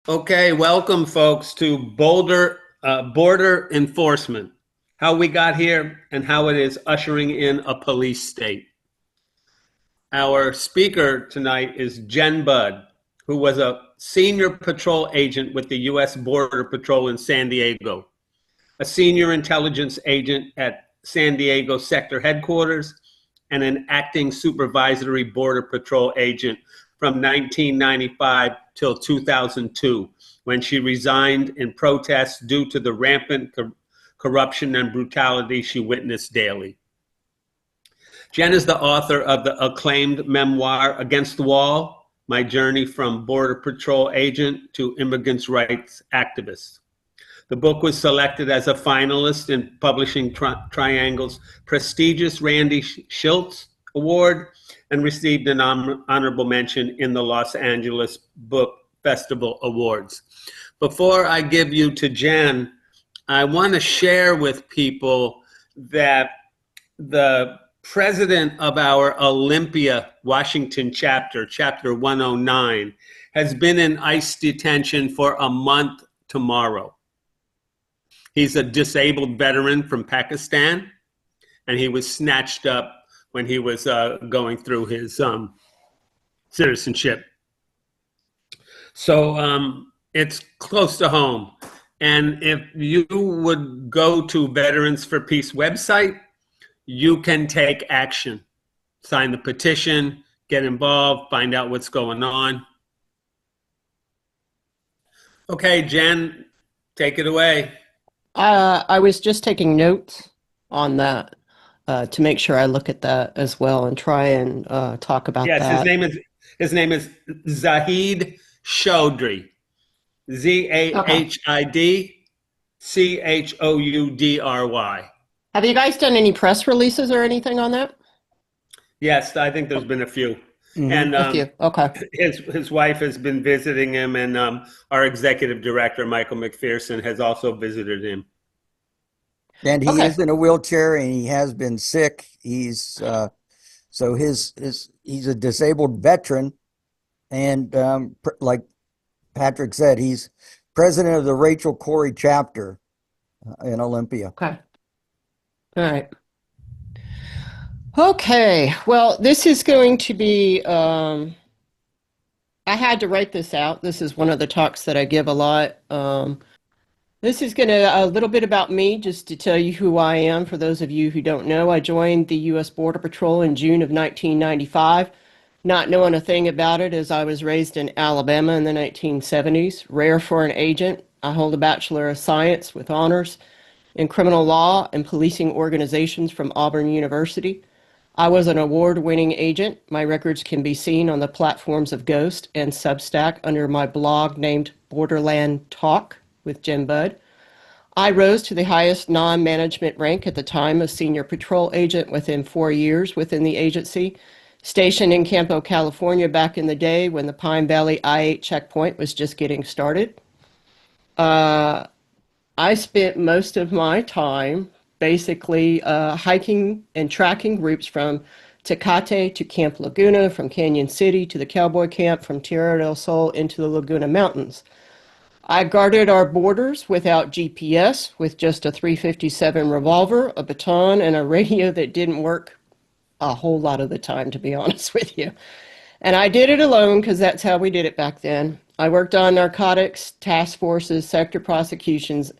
Okay, welcome folks to Boulder Border Enforcement, how we got here and how it is ushering in a police state. Our speaker tonight is Jenn Budd, who was a senior patrol agent with the U.S. Border Patrol in San Diego, a senior intelligence agent at San Diego Sector Headquarters, and an acting supervisory Border Patrol agent from 1995 till 2002, when she resigned in protest due to the rampant corruption and brutality she witnessed daily. Jenn is the author of the acclaimed memoir, Against the Wall, My Journey from Border Patrol Agent to Immigrants' Rights Activist. The book was selected as a finalist in Publishing Triangle's prestigious Randy Schultz Award and received an honorable mention in the Los Angeles Book Festival Awards. Before I give you to Jenn, I want to share with people that the president of our Olympia, Washington chapter, chapter 109, has been in ICE detention for a month tomorrow. He's a disabled veteran from Pakistan, and he was snatched up when he was going through his citizenship. So it's close to home. And if you would go to Veterans for Peace website, you can take action, sign the petition, get involved, find out what's going on. Okay, Jenn, take it away. I was just taking notes on that to make sure I look at that as well and try and talk about that. Yes, his name is Zahid Chaudhry. ZAHID CHOUDRY. Have you guys done any press releases or anything on that? Yes, I think there's been a few. And A few. Okay. his wife has been visiting him, and our executive director, Michael McPherson, has also visited him. And he is in a wheelchair, and he has been sick. He's he's a disabled veteran, and like Patrick said, he's president of the Rachel Corrie chapter in Olympia. Okay. All right. Okay. Well, this is going to be, I had to write this out. This is one of the talks that I give a lot. This is a little bit about me, just to tell you who I am. For those of you who don't know, I joined the U.S. Border Patrol in June of 1995, not knowing a thing about it, as I was raised in Alabama in the 1970s. Rare for an agent. I hold a Bachelor of Science with honors in criminal law and policing organizations from Auburn University. I was an award-winning agent. My records can be seen on the platforms of Ghost and Substack under my blog named Borderland Talk with Jenn Budd. I rose to the highest non-management rank at the time, a senior patrol agent within 4 years within the agency, stationed in Campo, California back in the day when the Pine Valley I-8 checkpoint was just getting started. I spent most of my time basically hiking and tracking groups from Tecate to Camp Laguna, from Canyon City to the Cowboy Camp, from Tierra del Sol into the Laguna Mountains. I guarded our borders without GPS, with just a .357 revolver, a baton, and a radio that didn't work a whole lot of the time, to be honest with you. And I did it alone because that's how we did it back then. I worked on narcotics, task forces, sector prosecutions,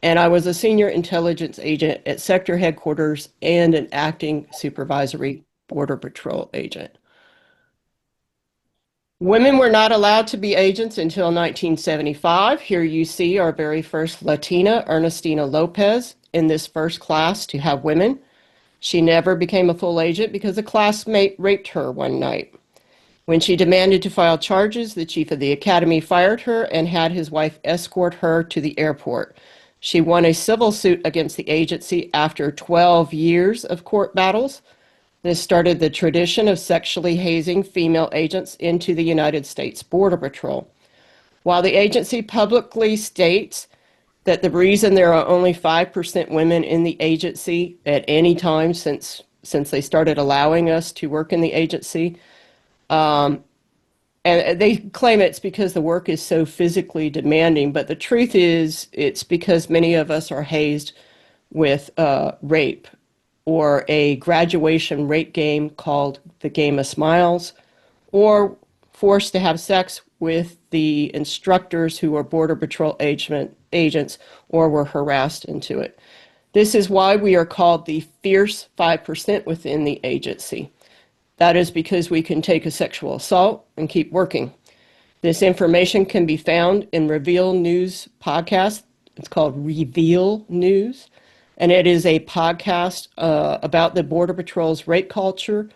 and I was a senior intelligence agent at sector headquarters and an acting supervisory border patrol agent. Women were not allowed to be agents until 1975. Here you see our very first Latina, Ernestina Lopez, in this first class to have women. She never became a full agent because a classmate raped her one night. When she demanded to file charges, the chief of the academy fired her and had his wife escort her to the airport. She won a civil suit against the agency after 12 years of court battles. This started the tradition of sexually hazing female agents into the United States Border Patrol. While the agency publicly states that the reason there are only 5% women in the agency at any time since they started allowing us to work in the agency And they claim it's because the work is so physically demanding, but the truth is it's because many of us are hazed with rape or a graduation rape game called the Game of Smiles, or forced to have sex with the instructors who are Border Patrol agents or were harassed into it. This is why we are called the fierce 5% within the agency. That is because we can take a sexual assault and keep working. This information can be found in Reveal News podcast. It's called Reveal News, and it is a podcast about the Border Patrol's rape culture.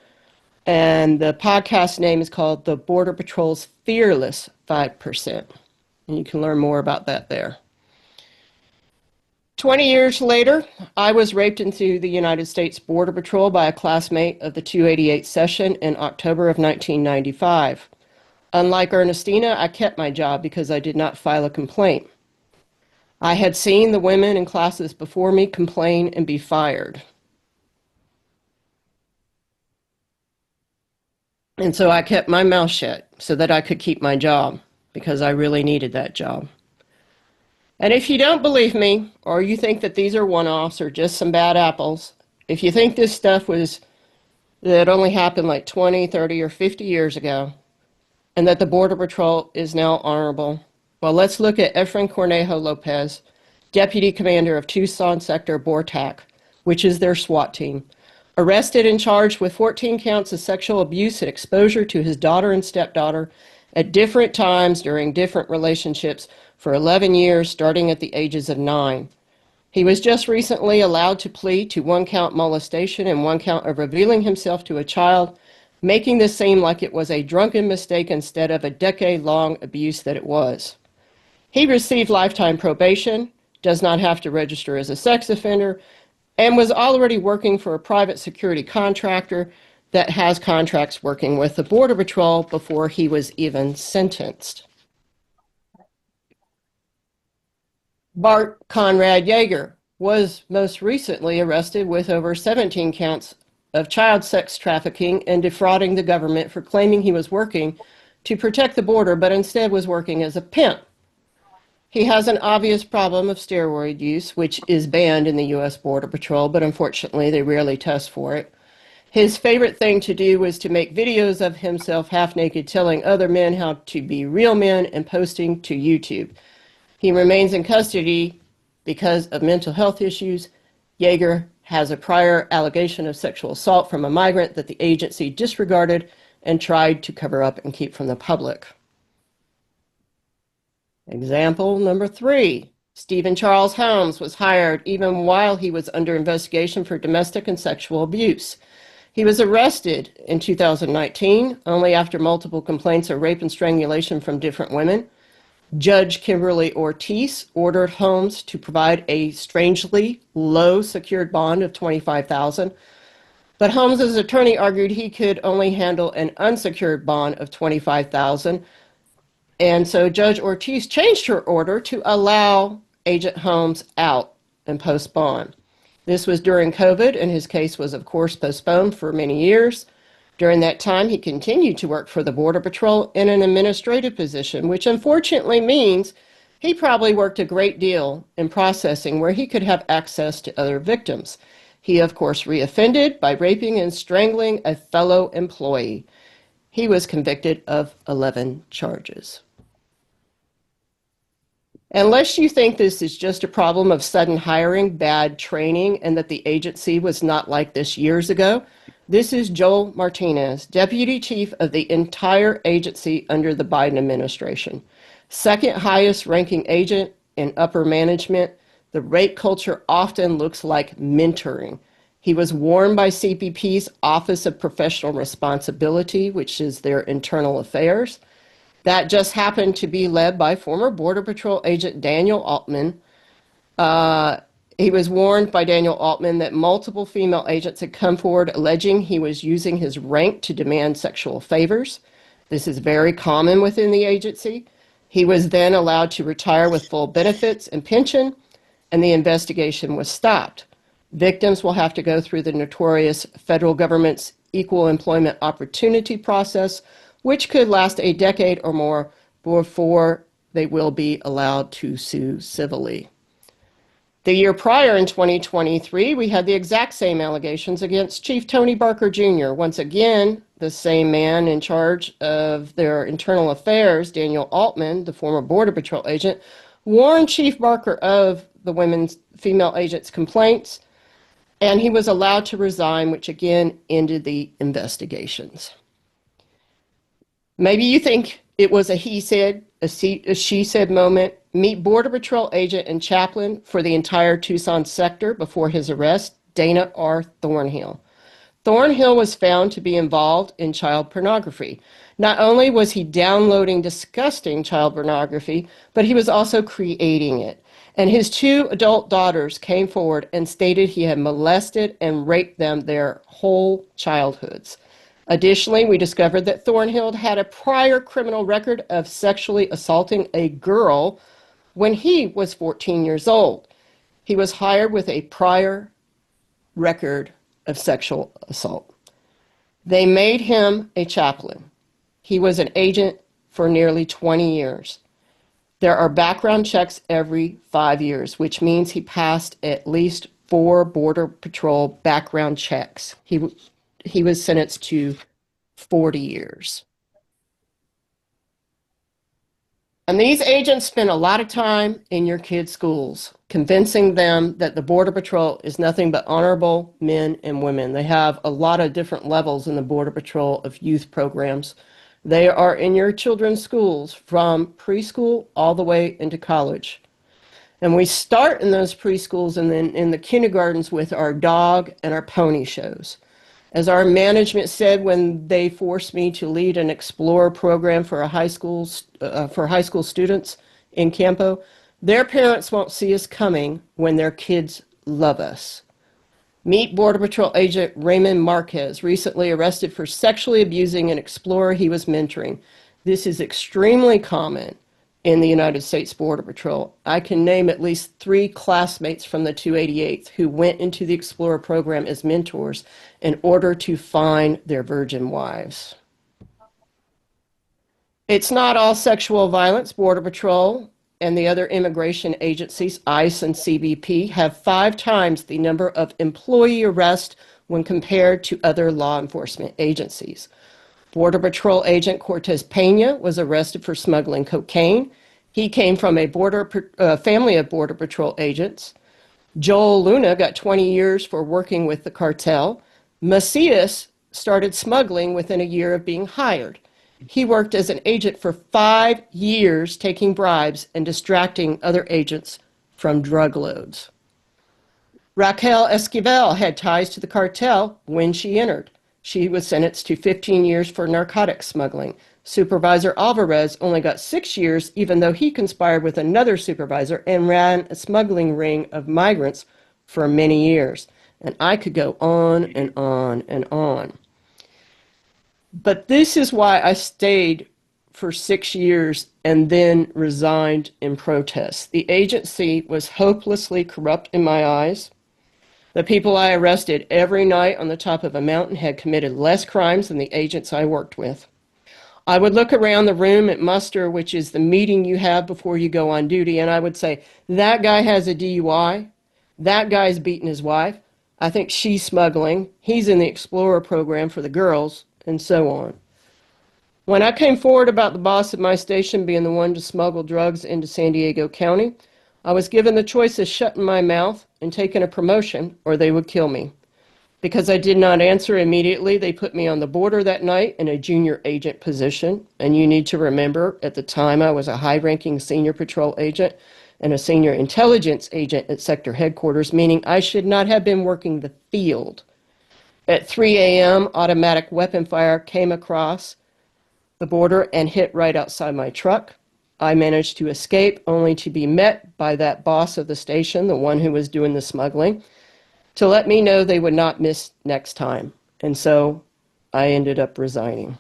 And the podcast name is called The Border Patrol's Fearless 5%. And you can learn more about that there. 20 years later, I was raped into the United States Border Patrol by a classmate of the 288 session in October of 1995. Unlike Ernestina, I kept my job because I did not file a complaint. I had seen the women in classes before me complain and be fired. And so I kept my mouth shut so that I could keep my job because I really needed that job. And if you don't believe me, or you think that these are one-offs or just some bad apples, if you think this stuff that only happened like 20, 30, or 50 years ago, and that the Border Patrol is now honorable, well, let's look at Efrain Cornejo Lopez, Deputy Commander of Tucson Sector BORTAC, which is their SWAT team, arrested and charged with 14 counts of sexual abuse and exposure to his daughter and stepdaughter at different times during different relationships for 11 years, starting at the ages of 9. He was just recently allowed to plead to 1-count molestation and 1 count of revealing himself to a child, making this seem like it was a drunken mistake instead of a decade-long abuse that it was. He received lifetime probation, does not have to register as a sex offender, and was already working for a private security contractor that has contracts working with the Border Patrol before he was even sentenced. Bart Conrad Yeager was most recently arrested with over 17 counts of child sex trafficking and defrauding the government for claiming he was working to protect the border, but instead was working as a pimp. He has an obvious problem of steroid use, which is banned in the U.S. Border Patrol, but unfortunately they rarely test for it. His favorite thing to do was to make videos of himself half naked telling other men how to be real men and posting to YouTube. He remains in custody because of mental health issues. Yeager has a prior allegation of sexual assault from a migrant that the agency disregarded and tried to cover up and keep from the public. Example number 3. Stephen Charles Holmes was hired even while he was under investigation for domestic and sexual abuse. He was arrested in 2019, only after multiple complaints of rape and strangulation from different women. Judge Kimberly Ortiz ordered Holmes to provide a strangely low secured bond of $25,000, but Holmes's attorney argued he could only handle an unsecured bond of $25,000, and so Judge Ortiz changed her order to allow Agent Holmes out and post bond. This was during COVID, and his case was, of course, postponed for many years. During that time, he continued to work for the Border Patrol in an administrative position, which unfortunately means he probably worked a great deal in processing where he could have access to other victims. He, of course, reoffended by raping and strangling a fellow employee. He was convicted of 11 charges. Unless you think this is just a problem of sudden hiring, bad training, and that the agency was not like this years ago, this is Joel Martinez, Deputy Chief of the entire agency under the Biden administration. Second highest ranking agent in upper management. The rape culture often looks like mentoring. He was warned by CPP's Office of Professional Responsibility, which is their internal affairs. That just happened to be led by former Border Patrol agent Daniel Altman. He was warned by Daniel Altman that multiple female agents had come forward alleging he was using his rank to demand sexual favors. This is very common within the agency. He was then allowed to retire with full benefits and pension, and the investigation was stopped. Victims will have to go through the notorious federal government's Equal Employment Opportunity process which could last a decade or more before they will be allowed to sue civilly. The year prior, in 2023, we had the exact same allegations against Chief Tony Barker Jr. Once again, the same man in charge of their internal affairs, Daniel Altman, the former Border Patrol agent, warned Chief Barker of the female agent's complaints, and he was allowed to resign, which again ended the investigations. Maybe you think it was a he said, a she said moment. Meet Border Patrol agent and chaplain for the entire Tucson sector before his arrest, Dana R. Thornhill. Thornhill was found to be involved in child pornography. Not only was he downloading disgusting child pornography, but he was also creating it. And his 2 adult daughters came forward and stated he had molested and raped them their whole childhoods. Additionally, we discovered that Thornhill had a prior criminal record of sexually assaulting a girl when he was 14 years old. He was hired with a prior record of sexual assault. They made him a chaplain. He was an agent for nearly 20 years. There are background checks every 5 years, which means he passed at least 4 Border Patrol background checks. He was sentenced to 40 years. And these agents spend a lot of time in your kids' schools, convincing them that the Border Patrol is nothing but honorable men and women. They have a lot of different levels in the Border Patrol of youth programs. They are in your children's schools from preschool all the way into college. And we start in those preschools and then in the kindergartens with our dog and our pony shows. As our management said when they forced me to lead an Explorer program for high school students in Campo, their parents won't see us coming when their kids love us. Meet Border Patrol agent Raymond Marquez, recently arrested for sexually abusing an Explorer he was mentoring. This is extremely common in the United States Border Patrol. I can name at least 3 classmates from the 288th who went into the Explorer program as mentors in order to find their virgin wives. It's not all sexual violence. Border Patrol and the other immigration agencies, ICE and CBP, have 5 times the number of employee arrests when compared to other law enforcement agencies. Border Patrol agent Cortez Pena was arrested for smuggling cocaine. He came from a family of Border Patrol agents. Joel Luna got 20 years for working with the cartel. Macias started smuggling within a year of being hired. He worked as an agent for 5 years, taking bribes and distracting other agents from drug loads. Raquel Esquivel had ties to the cartel when she entered. She was sentenced to 15 years for narcotics smuggling. Supervisor Alvarez only got 6 years, even though he conspired with another supervisor and ran a smuggling ring of migrants for many years. And I could go on and on and on. But this is why I stayed for 6 years and then resigned in protest. The agency was hopelessly corrupt in my eyes. The people I arrested every night on the top of a mountain had committed less crimes than the agents I worked with. I would look around the room at muster, which is the meeting you have before you go on duty, and I would say, that guy has a DUI. That guy's beating his wife. I think she's smuggling. He's in the Explorer program for the girls, and so on. When I came forward about the boss at my station being the one to smuggle drugs into San Diego County, I was given the choice of shutting my mouth and taking a promotion, or they would kill me. Because I did not answer immediately, they put me on the border that night in a junior agent position. And you need to remember, at the time I was a high-ranking senior patrol agent and a senior intelligence agent at sector headquarters, meaning I should not have been working the field. At 3 a.m., automatic weapon fire came across the border and hit right outside my truck. I managed to escape, only to be met by that boss of the station, the one who was doing the smuggling, to let me know they would not miss next time. And so I ended up resigning.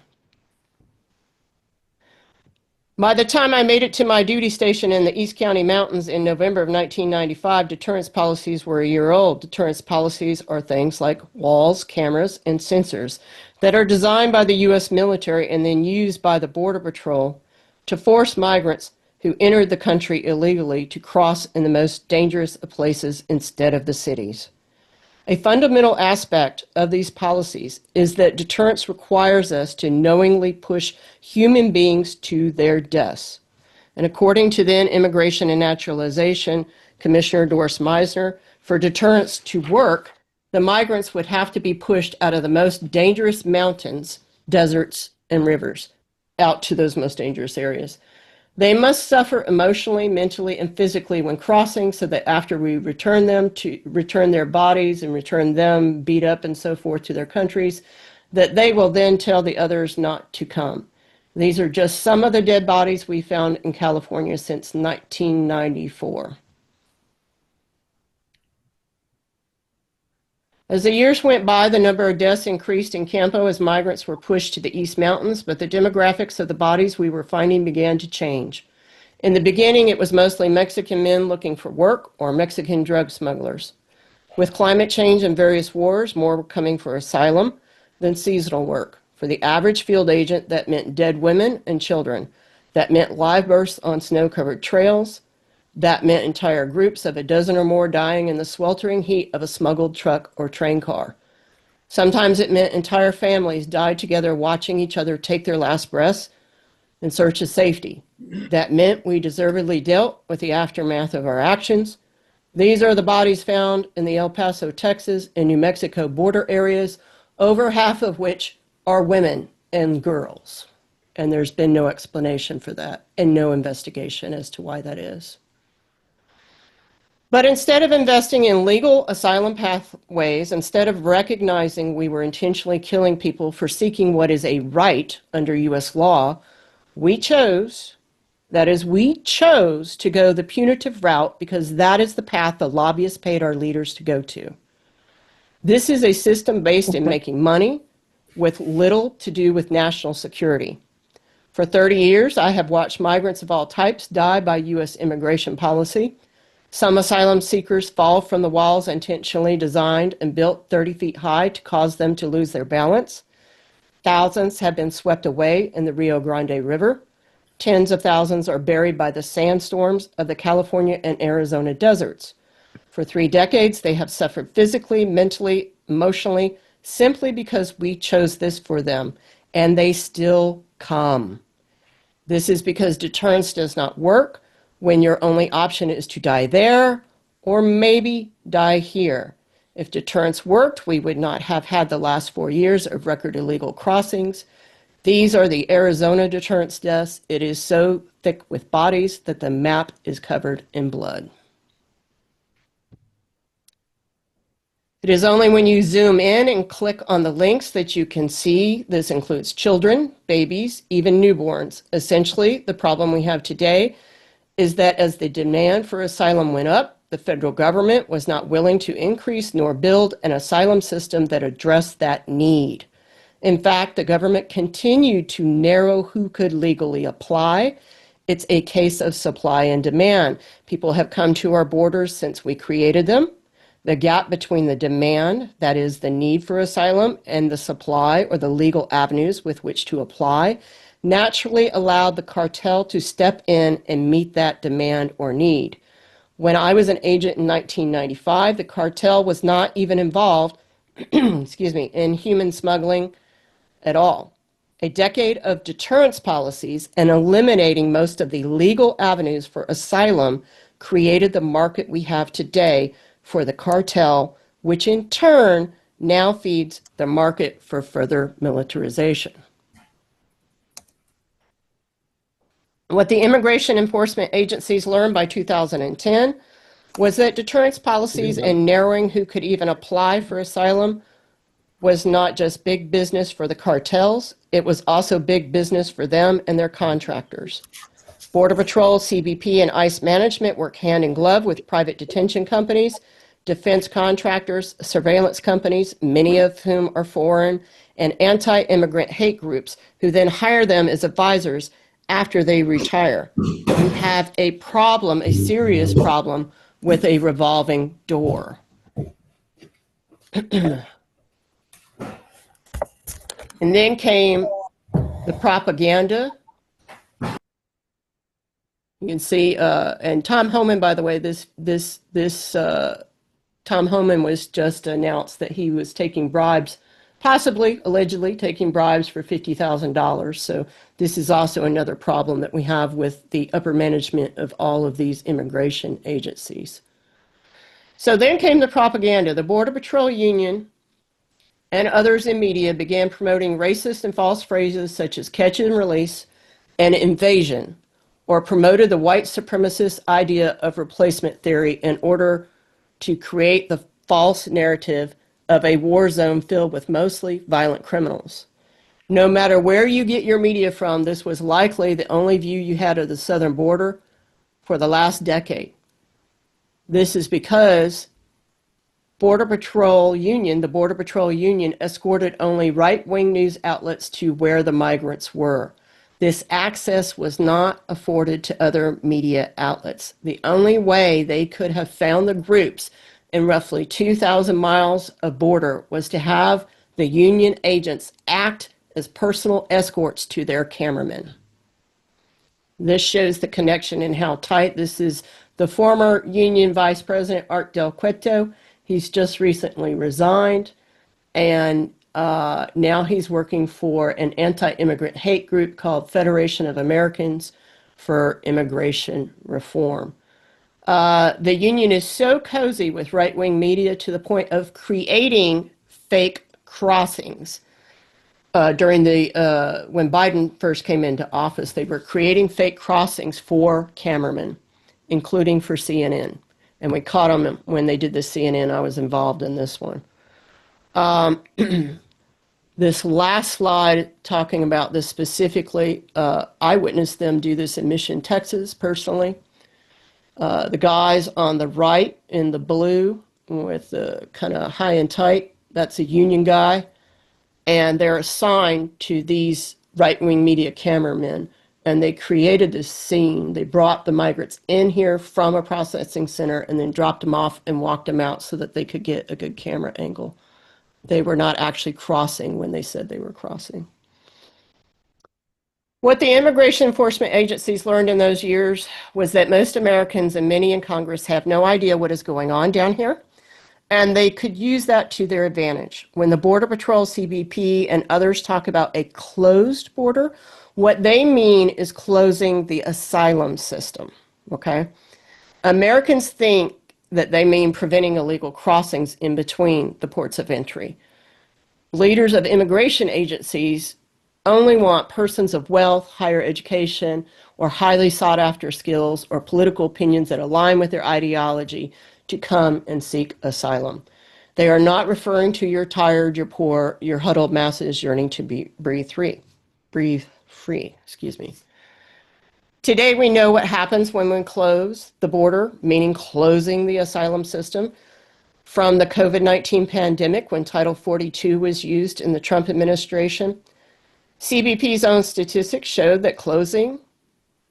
By the time I made it to my duty station in the East County Mountains in November of 1995, deterrence policies were a year old. Deterrence policies are things like walls, cameras, and sensors that are designed by the U.S. military and then used by the Border Patrol to force migrants who entered the country illegally to cross in the most dangerous of places instead of the cities. A fundamental aspect of these policies is that deterrence requires us to knowingly push human beings to their deaths. And according to then Immigration and Naturalization Commissioner Doris Meisner, for deterrence to work, the migrants would have to be pushed out of the most dangerous mountains, deserts, and rivers, out to those most dangerous areas. They must suffer emotionally, mentally, and physically when crossing, so that after we return them to return their bodies and return them beat up and so forth to their countries, that they will then tell the others not to come. These are just some of the dead bodies we found in California since 1994. As the years went by, the number of deaths increased in Campo as migrants were pushed to the East Mountains, but the demographics of the bodies we were finding began to change. In the beginning, it was mostly Mexican men looking for work or Mexican drug smugglers. With climate change and various wars, more were coming for asylum than seasonal work. For the average field agent, that meant dead women and children. That meant live births on snow-covered trails. That meant entire groups of a dozen or more dying in the sweltering heat of a smuggled truck or train car. Sometimes it meant entire families died together watching each other take their last breaths in search of safety. That meant we deservedly dealt with the aftermath of our actions. These are the bodies found in the El Paso, Texas, and New Mexico border areas, over half of which are women and girls. And there's been no explanation for that and no investigation as to why that is. But instead of investing in legal asylum pathways, instead of recognizing we were intentionally killing people for seeking what is a right under U.S. law, we chose to go the punitive route because that is the path the lobbyists paid our leaders to go to. This is a system based in making money with little to do with national security. For 30 years, I have watched migrants of all types die by U.S. immigration policy. Some asylum seekers fall from the walls intentionally designed and built 30 feet high to cause them to lose their balance. Thousands have been swept away in the Rio Grande River. Tens of thousands are buried by the sandstorms of the California and Arizona deserts. For 3 decades, they have suffered physically, mentally, emotionally, simply because we chose this for them, and they still come. This is because deterrence does not work when your only option is to die there or maybe die here. If deterrence worked, we would not have had the last 4 years of record illegal crossings. These are the Arizona deterrence deaths. It is so thick with bodies that the map is covered in blood. It is only when you zoom in and click on the links that you can see this includes children, babies, even newborns. Essentially, the problem we have today is that as the demand for asylum went up, the federal government was not willing to increase nor build an asylum system that addressed that need. In fact, the government continued to narrow who could legally apply. It's a case of supply and demand. People have come to our borders since we created them. The gap between the demand, that is the need for asylum, and the supply or the legal avenues with which to apply, naturally allowed the cartel to step in and meet that demand or need. When I was an agent in 1995, the cartel was not even involved in human smuggling at all. A decade of deterrence policies and eliminating most of the legal avenues for asylum created the market we have today for the cartel, which in turn now feeds the market for further militarization. What the immigration enforcement agencies learned by 2010 was that deterrence policies and narrowing who could even apply for asylum was not just big business for the cartels, it was also big business for them and their contractors. Border Patrol, CBP, and ICE management work hand in glove with private detention companies, defense contractors, surveillance companies, many of whom are foreign, and anti-immigrant hate groups who then hire them as advisors after they retire. You have a problem, a serious problem, with a revolving door. And then came the propaganda. You can see, and Tom Homan, by the way, Tom Homan was just announced that he was taking bribes, possibly, allegedly, taking bribes for $50,000. So this is also another problem that we have with the upper management of all of these immigration agencies. So then came the propaganda. The Border Patrol Union and others in media began promoting racist and false phrases such as catch and release and invasion, or promoted the white supremacist idea of replacement theory in order to create the false narrative of a war zone filled with mostly violent criminals. No matter where you get your media from, this was likely the only view you had of the southern border for the last decade. This is because the Border Patrol Union escorted only right-wing news outlets to where the migrants were. This access was not afforded to other media outlets. The only way they could have found the groups in roughly 2,000 miles of border was to have the Union agents act as personal escorts to their cameramen. This shows the connection and how tight. This is the former Union Vice President, Art Del Cueto. He's just recently resigned, and now he's working for an anti-immigrant hate group called Federation of Americans for Immigration Reform. The union is so cozy with right-wing media to the point of creating fake crossings. During when Biden first came into office, they were creating fake crossings for cameramen, including for CNN. And we caught them when they did the CNN. I was involved in this one. This last slide talking about this specifically, I witnessed them do this in Mission, Texas, personally. The guys on the right in the blue with the kind of high and tight, that's a union guy. And they're assigned to these right-wing media cameramen. And they created this scene. They brought the migrants in here from a processing center and then dropped them off and walked them out so that they could get a good camera angle. They were not actually crossing when they said they were crossing. What the immigration enforcement agencies learned in those years was that most Americans and many in Congress have no idea what is going on down here, and they could use that to their advantage. When the Border Patrol, CBP, and others talk about a closed border, what they mean is closing the asylum system, okay? Americans think that they mean preventing illegal crossings in between the ports of entry. Leaders of immigration agencies only want persons of wealth, higher education, or highly sought after skills or political opinions that align with their ideology to come and seek asylum. They are not referring to your tired, your poor, your huddled masses yearning to breathe free. Today we know what happens when we close the border, meaning closing the asylum system. From the COVID-19 pandemic, when Title 42 was used in the Trump administration, CBP's own statistics showed that closing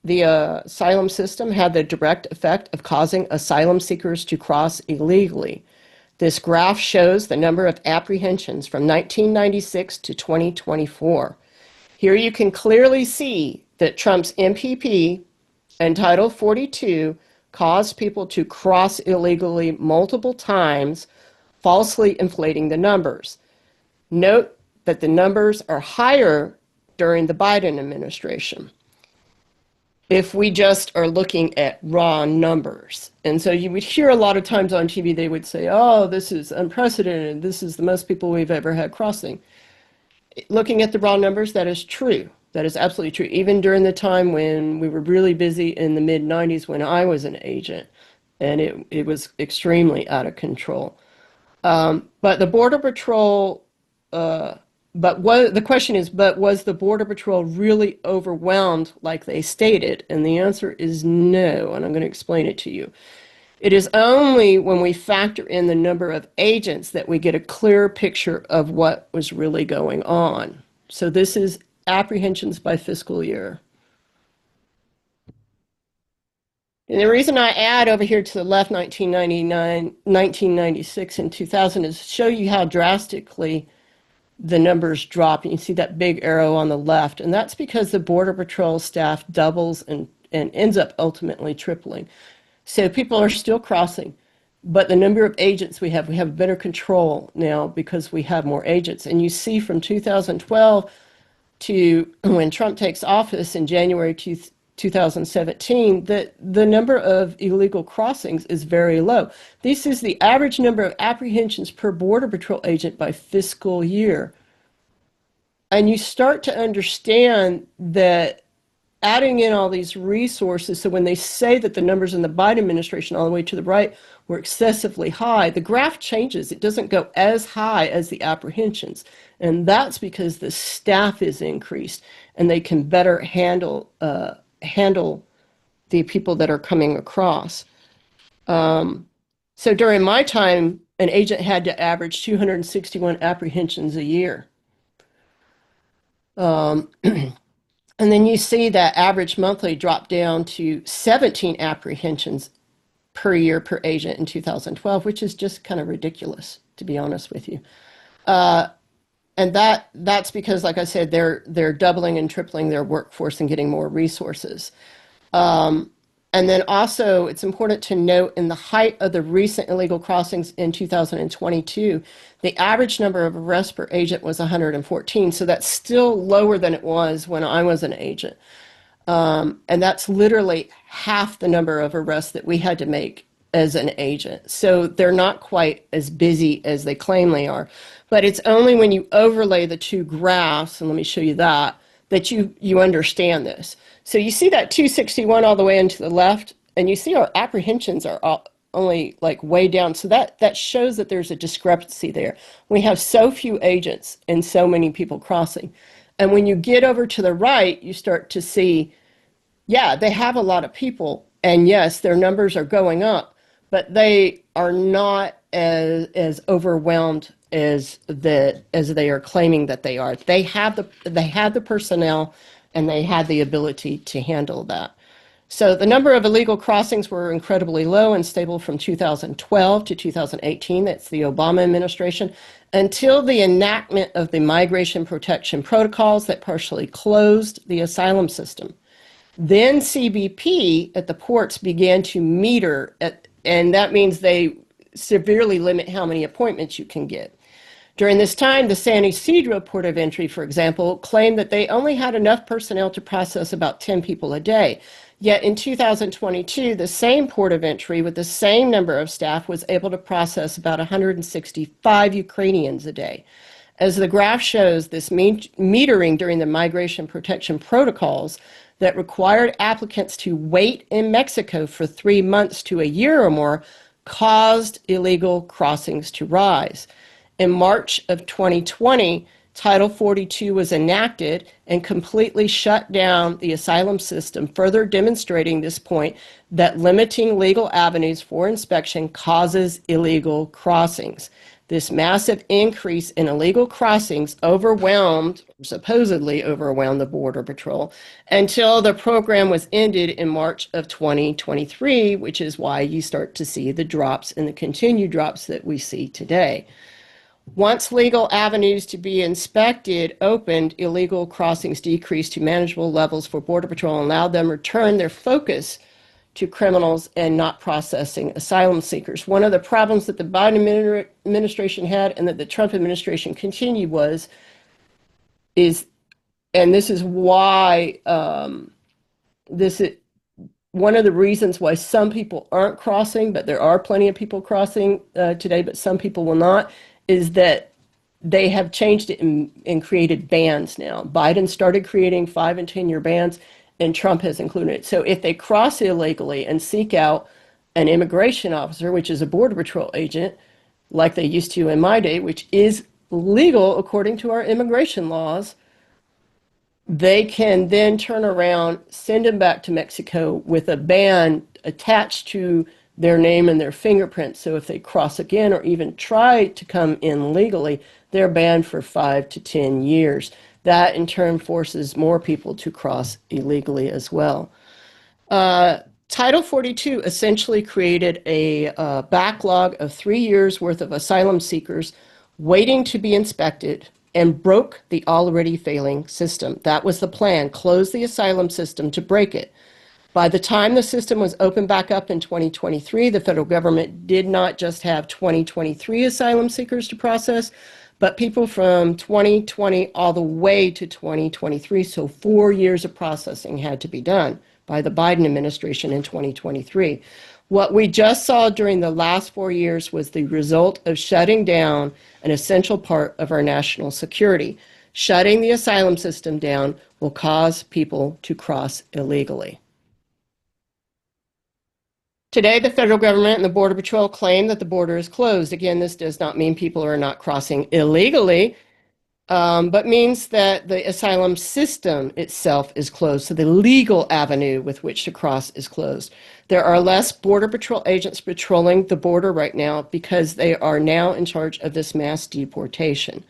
the asylum system had the direct effect of causing asylum seekers to cross illegally. This graph shows the number of apprehensions from 1996 to 2024. Here you can clearly see that Trump's MPP and Title 42 caused people to cross illegally multiple times, falsely inflating the numbers. Note that the numbers are higher during the Biden administration. If we just are looking at raw numbers. And so you would hear a lot of times on TV, they would say, oh, this is unprecedented. This is the most people we've ever had crossing. Looking at the raw numbers, that is true. That is absolutely true. Even during the time when we were really busy in the mid-90s when I was an agent, and it was extremely out of control. But the Border Patrol, the question is, was the Border Patrol really overwhelmed like they stated? And the answer is no, and I'm going to explain it to you. It is only when we factor in the number of agents that we get a clear picture of what was really going on. So this is apprehensions by fiscal year. And the reason I add over here to the left 1999, 1996, and 2000 is to show you how drastically the numbers drop. And you see that big arrow on the left. And that's because the Border Patrol staff doubles and ends up ultimately tripling. So people are still crossing. But the number of agents we have better control now because we have more agents. And you see from 2012 to when Trump takes office in January 2017, that the number of illegal crossings is very low. This is the average number of apprehensions per Border Patrol agent by fiscal year. And you start to understand that adding in all these resources, so when they say that the numbers in the Biden administration all the way to the right were excessively high, the graph changes. It doesn't go as high as the apprehensions. And that's because the staff is increased and they can better handle the people that are coming across. So during my time, an agent had to average 261 apprehensions a year. And then you see that average monthly drop down to 17 apprehensions per year per agent in 2012, which is just kind of ridiculous, to be honest with you. And that's because, like I said, they're doubling and tripling their workforce and getting more resources. And then also, it's important to note in the height of the recent illegal crossings in 2022, the average number of arrests per agent was 114. So that's still lower than it was when I was an agent. And that's literally half the number of arrests that we had to make as an agent. So they're not quite as busy as they claim they are. But it's only when you overlay the two graphs, and let me show you that you understand this. So you see that 261 all the way into the left, and you see our apprehensions are only like way down. So that shows that there's a discrepancy there. We have so few agents and so many people crossing. And when you get over to the right, you start to see, yeah, they have a lot of people, and yes, their numbers are going up, but they are not as overwhelmed as they are claiming that they are. They had the personnel and they had the ability to handle that. So the number of illegal crossings were incredibly low and stable from 2012 to 2018. That's the Obama administration, until the enactment of the migration protection protocols that partially closed the asylum system. Then CBP at the ports began to meter, and that means they severely limit how many appointments you can get. During this time, the San Ysidro Port of Entry, for example, claimed that they only had enough personnel to process about 10 people a day. Yet in 2022, the same Port of Entry with the same number of staff was able to process about 165 Ukrainians a day. As the graph shows, this metering during the migration protection protocols that required applicants to wait in Mexico for 3 months to a year or more caused illegal crossings to rise. In March of 2020, Title 42 was enacted and completely shut down the asylum system, further demonstrating this point that limiting legal avenues for inspection causes illegal crossings. This massive increase in illegal crossings supposedly overwhelmed the Border Patrol until the program was ended in March of 2023, which is why you start to see the drops and the continued drops that we see today. Once legal avenues to be inspected opened, illegal crossings decreased to manageable levels for Border Patrol and allowed them to return their focus to criminals and not processing asylum seekers. One of the problems that the Biden administration had and that the Trump administration continued and this is why this is one of the reasons why some people aren't crossing, but there are plenty of people crossing today, but some people will not, is that they have changed it and created bans now. Biden started creating 5 and 10-year bans, and Trump has included it. So if they cross illegally and seek out an immigration officer, which is a Border Patrol agent, like they used to in my day, which is legal according to our immigration laws, they can then turn around, send them back to Mexico with a ban attached to their name and their fingerprints. So if they cross again or even try to come in legally, they're banned for 5 to 10 years. That in turn forces more people to cross illegally as well. Title 42 essentially created a backlog of 3 years worth of asylum seekers waiting to be inspected and broke the already failing system. That was the plan, close the asylum system to break it. By the time the system was opened back up in 2023, the federal government did not just have 2023 asylum seekers to process, but people from 2020 all the way to 2023. So 4 years of processing had to be done by the Biden administration in 2023. What we just saw during the last 4 years was the result of shutting down an essential part of our national security. Shutting the asylum system down will cause people to cross illegally. Today, the federal government and the Border Patrol claim that the border is closed. Again, this does not mean people are not crossing illegally, but means that the asylum system itself is closed. So the legal avenue with which to cross is closed. There are less Border Patrol agents patrolling the border right now because they are now in charge of this mass deportation.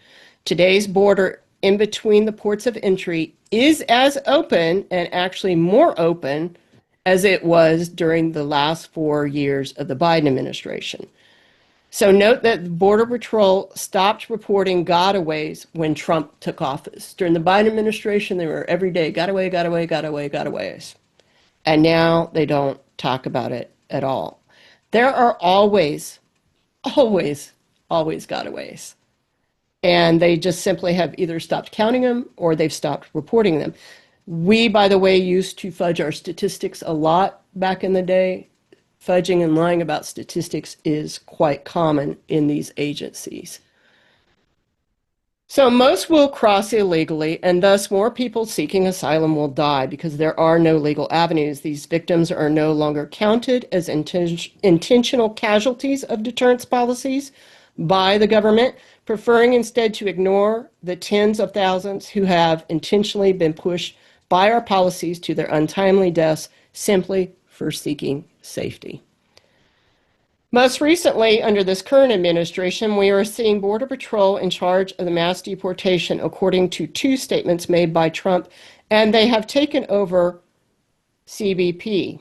Today's border in between the ports of entry is as open, and actually more open, as it was during the last 4 years of the Biden administration. So note that Border Patrol stopped reporting gotaways when Trump took office. During the Biden administration, they were every day, got away, gotaways. And now they don't talk about it at all. There are always gotaways. And they just simply have either stopped counting them or they've stopped reporting them. We, by the way, used to fudge our statistics a lot back in the day. Fudging and lying about statistics is quite common in these agencies. So most will cross illegally, and thus more people seeking asylum will die because there are no legal avenues. These victims are no longer counted as intentional casualties of deterrence policies by the government, preferring instead to ignore the tens of thousands who have intentionally been pushed by our policies to their untimely deaths simply for seeking safety. Most recently, under this current administration, we are seeing Border Patrol in charge of the mass deportation, according to 2 statements made by Trump, and they have taken over CBP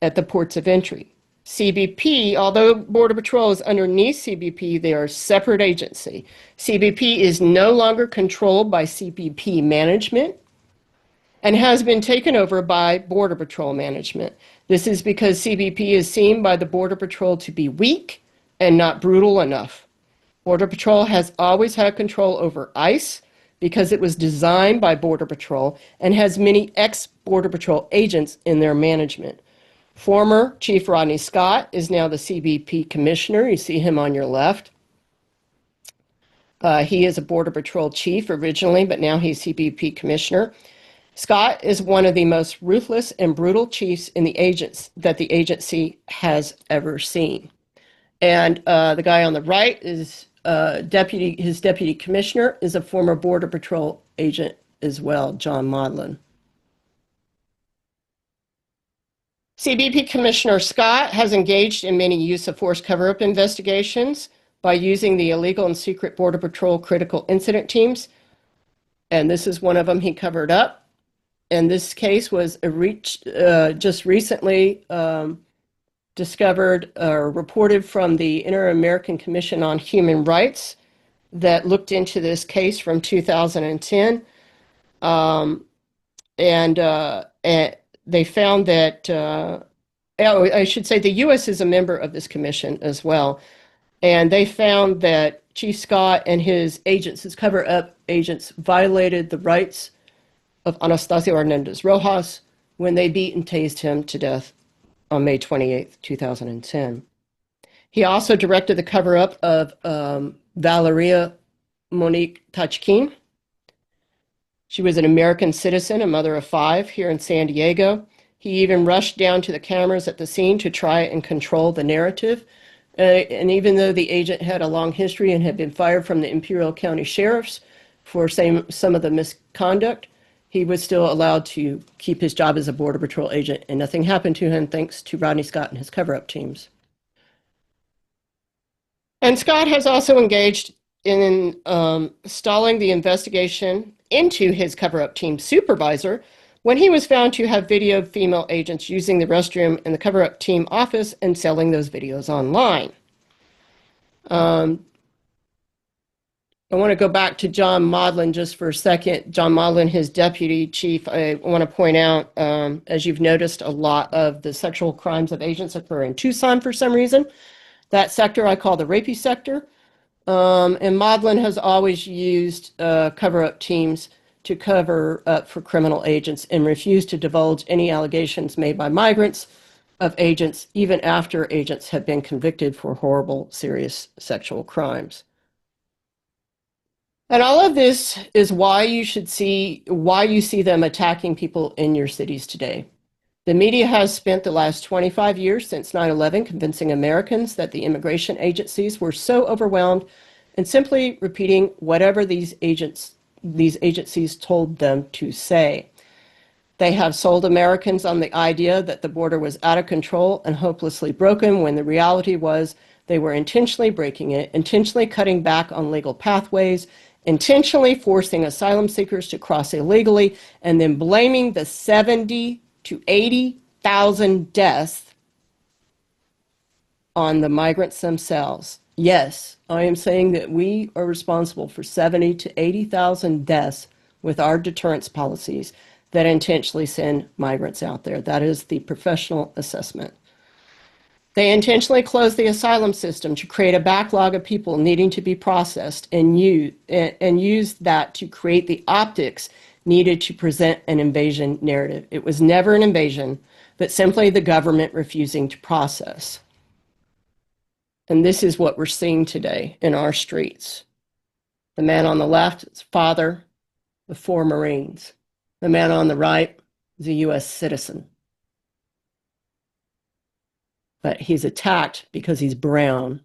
at the ports of entry. CBP, although Border Patrol is underneath CBP, they are a separate agency. CBP is no longer controlled by CBP management and has been taken over by Border Patrol management. This is because CBP is seen by the Border Patrol to be weak and not brutal enough. Border Patrol has always had control over ICE because it was designed by Border Patrol and has many ex-Border Patrol agents in their management. Former Chief Rodney Scott is now the CBP commissioner. You see him on your left. He is a Border Patrol chief originally, but now he's CBP commissioner. Scott is one of the most ruthless and brutal chiefs in the agency has ever seen. And the guy on the right is his deputy commissioner is a former Border Patrol agent as well, John Maudlin. CBP Commissioner Scott has engaged in many use of force cover-up investigations by using the illegal and secret Border Patrol critical incident teams. And this is one of them he covered up. And this case was just recently discovered or reported from the Inter-American Commission on Human Rights that looked into this case from 2010. And they found that, I should say the U.S. is a member of this commission as well. And they found that Chief Scott and his agents, his cover-up agents, violated the rights of Anastasio Hernandez Rojas when they beat and tased him to death on May 28, 2010. He also directed the cover-up of Valeria Monique Tachkin. She was an American citizen, a mother of 5 here in San Diego. He even rushed down to the cameras at the scene to try and control the narrative. And even though the agent had a long history and had been fired from the Imperial County Sheriffs for some of the misconduct, he was still allowed to keep his job as a Border Patrol agent, and nothing happened to him thanks to Rodney Scott and his cover-up teams. And Scott has also engaged in stalling the investigation into his cover-up team supervisor when he was found to have videoed female agents using the restroom in the cover-up team office and selling those videos online. I want to go back to John Maudlin just for a second. John Maudlin, his deputy chief, I want to point out, as you've noticed, a lot of the sexual crimes of agents occur in Tucson for some reason. That sector I call the rapey sector. And Maudlin has always used cover-up teams to cover up for criminal agents and refused to divulge any allegations made by migrants of agents, even after agents have been convicted for horrible, serious sexual crimes. And all of this is why you see them attacking people in your cities today. The media has spent the last 25 years since 9/11 convincing Americans that the immigration agencies were so overwhelmed and simply repeating whatever these agencies told them to say. They have sold Americans on the idea that the border was out of control and hopelessly broken when the reality was they were intentionally breaking it, intentionally cutting back on legal pathways, intentionally forcing asylum seekers to cross illegally, and then blaming the 70 to 80,000 deaths on the migrants themselves. Yes, I am saying that we are responsible for 70 to 80,000 deaths with our deterrence policies that intentionally send migrants out there. That is the professional assessment. They intentionally closed the asylum system to create a backlog of people needing to be processed and used that to create the optics needed to present an invasion narrative. It was never an invasion, but simply the government refusing to process. And this is what we're seeing today in our streets. The man on the left is father of 4 Marines. The man on the right is a U.S. citizen. But he's attacked because he's brown.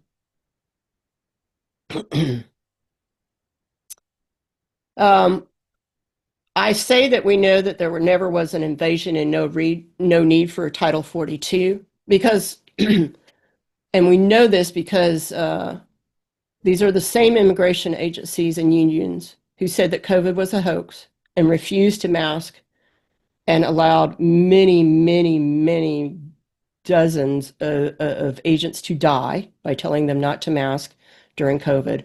I say that we know that there never was an invasion and no need for Title 42 because, and we know this because these are the same immigration agencies and unions who said that COVID was a hoax and refused to mask and allowed many, many, many dozens of agents to die by telling them not to mask during COVID.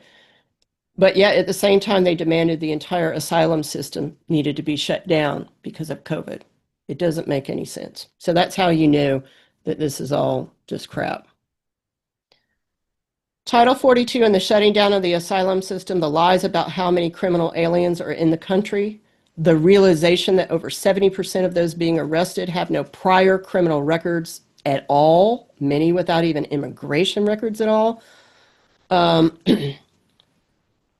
But yet at the same time, they demanded the entire asylum system needed to be shut down because of COVID. It doesn't make any sense. So that's how you know that this is all just crap. Title 42 and the shutting down of the asylum system, the lies about how many criminal aliens are in the country, the realization that over 70% of those being arrested have no prior criminal records at all, many without even immigration records at all.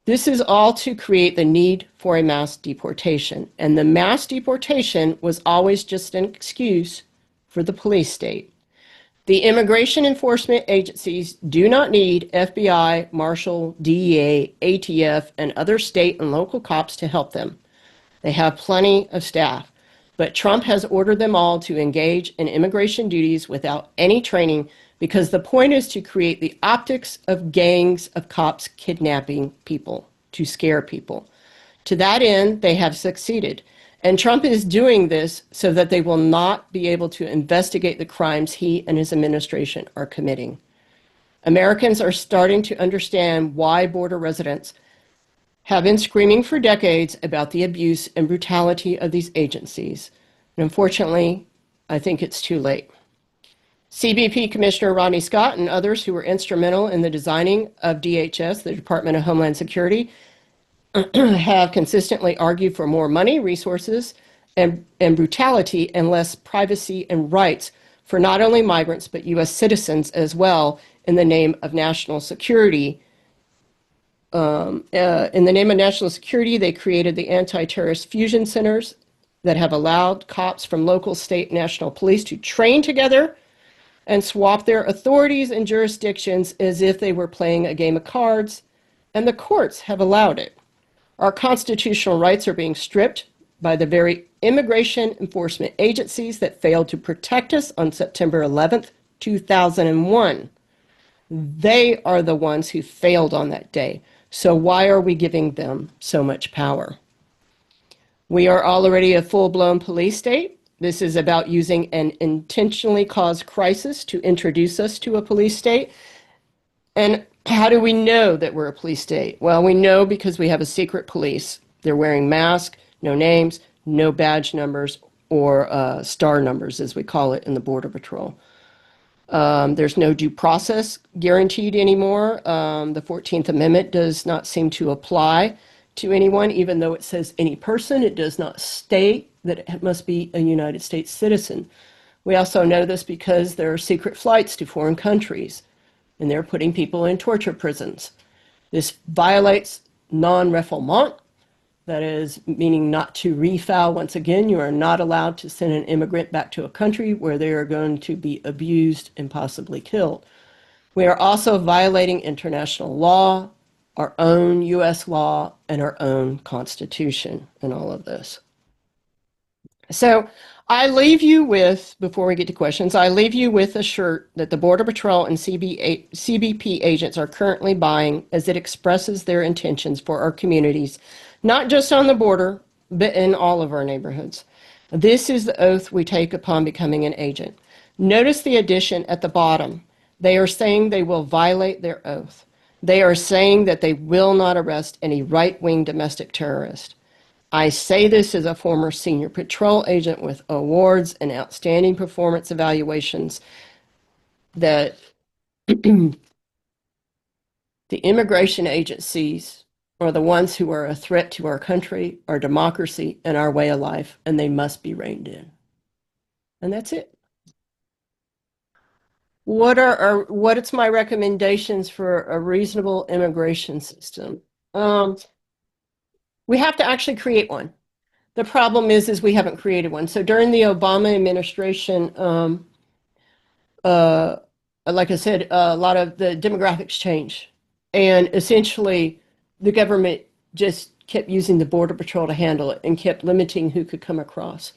This is all to create the need for a mass deportation. And the mass deportation was always just an excuse for the police state. The immigration enforcement agencies do not need FBI, Marshal, DEA, ATF, and other state and local cops to help them. They have plenty of staff. But Trump has ordered them all to engage in immigration duties without any training because the point is to create the optics of gangs of cops kidnapping people, to scare people. To that end, they have succeeded. And Trump is doing this so that they will not be able to investigate the crimes he and his administration are committing. Americans are starting to understand why border residents have been screaming for decades about the abuse and brutality of these agencies. And unfortunately, I think it's too late. CBP Commissioner Rodney Scott and others who were instrumental in the designing of DHS, the Department of Homeland Security, have consistently argued for more money, resources, and brutality and less privacy and rights for not only migrants, but U.S. citizens as well in the name of national security. In the name of national security, they created the anti-terrorist fusion centers that have allowed cops from local, state, and national police to train together and swap their authorities and jurisdictions as if they were playing a game of cards, and the courts have allowed it. Our constitutional rights are being stripped by the very immigration enforcement agencies that failed to protect us on September 11th, 2001. They are the ones who failed on that day. So why are we giving them so much power? We are already a full-blown police state. This is about using an intentionally caused crisis to introduce us to a police state. And How do we know that we're a police state? Well, we know because we have a secret police. They're wearing masks, no names, no badge numbers, or star numbers, as we call it in the Border Patrol. There's no due process guaranteed anymore. The 14th Amendment does not seem to apply to anyone, even though it says any person. It does not state that it must be a United States citizen. We also know this because there are secret flights to foreign countries, and they're putting people in torture prisons. This violates non-refoulement, that is, meaning not to refoul once again. You are not allowed to send an immigrant back to a country where they are going to be abused and possibly killed. We are also violating international law, our own U.S. law, and our own Constitution in all of this. So I leave you with, before we get to questions, I leave you with a shirt that the Border Patrol and CBP agents are currently buying as it expresses their intentions for our communities, not just on the border, but in all of our neighborhoods. This is the oath we take upon becoming an agent. Notice the addition at the bottom. They are saying they will violate their oath. They are saying that they will not arrest any right-wing domestic terrorist. I say this as a former senior patrol agent with awards and outstanding performance evaluations that the immigration agencies are the ones who are a threat to our country, our democracy, and our way of life, and they must be reined in. And that's it. What's my recommendations for a reasonable immigration system? We have to actually create one. The problem is we haven't created one. So during the Obama administration, like I said, a lot of the demographics change. And essentially, the government just kept using the Border Patrol to handle it and kept limiting who could come across.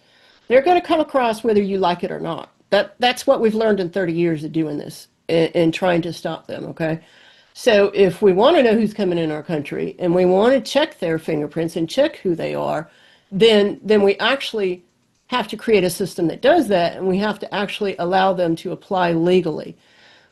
They're going to come across whether you like it or not. That's what we've learned in 30 years of doing this and trying to stop them, okay? So if we want to know who's coming in our country and we want to check their fingerprints and check who they are, then we actually have to create a system that does that, and we have to actually allow them to apply legally.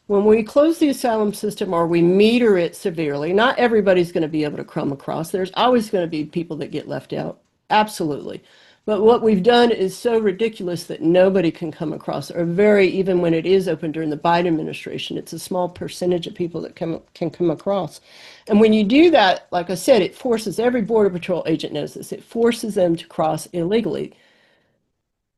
When we close the asylum system or we meter it severely, not everybody's going to be able to come across. There's always going to be people that get left out. Absolutely. But what we've done is so ridiculous that nobody can come across, or even when it is open during the Biden administration, it's a small percentage of people that can come across. And when you do that, like I said, it forces, every Border Patrol agent knows this, it forces them to cross illegally.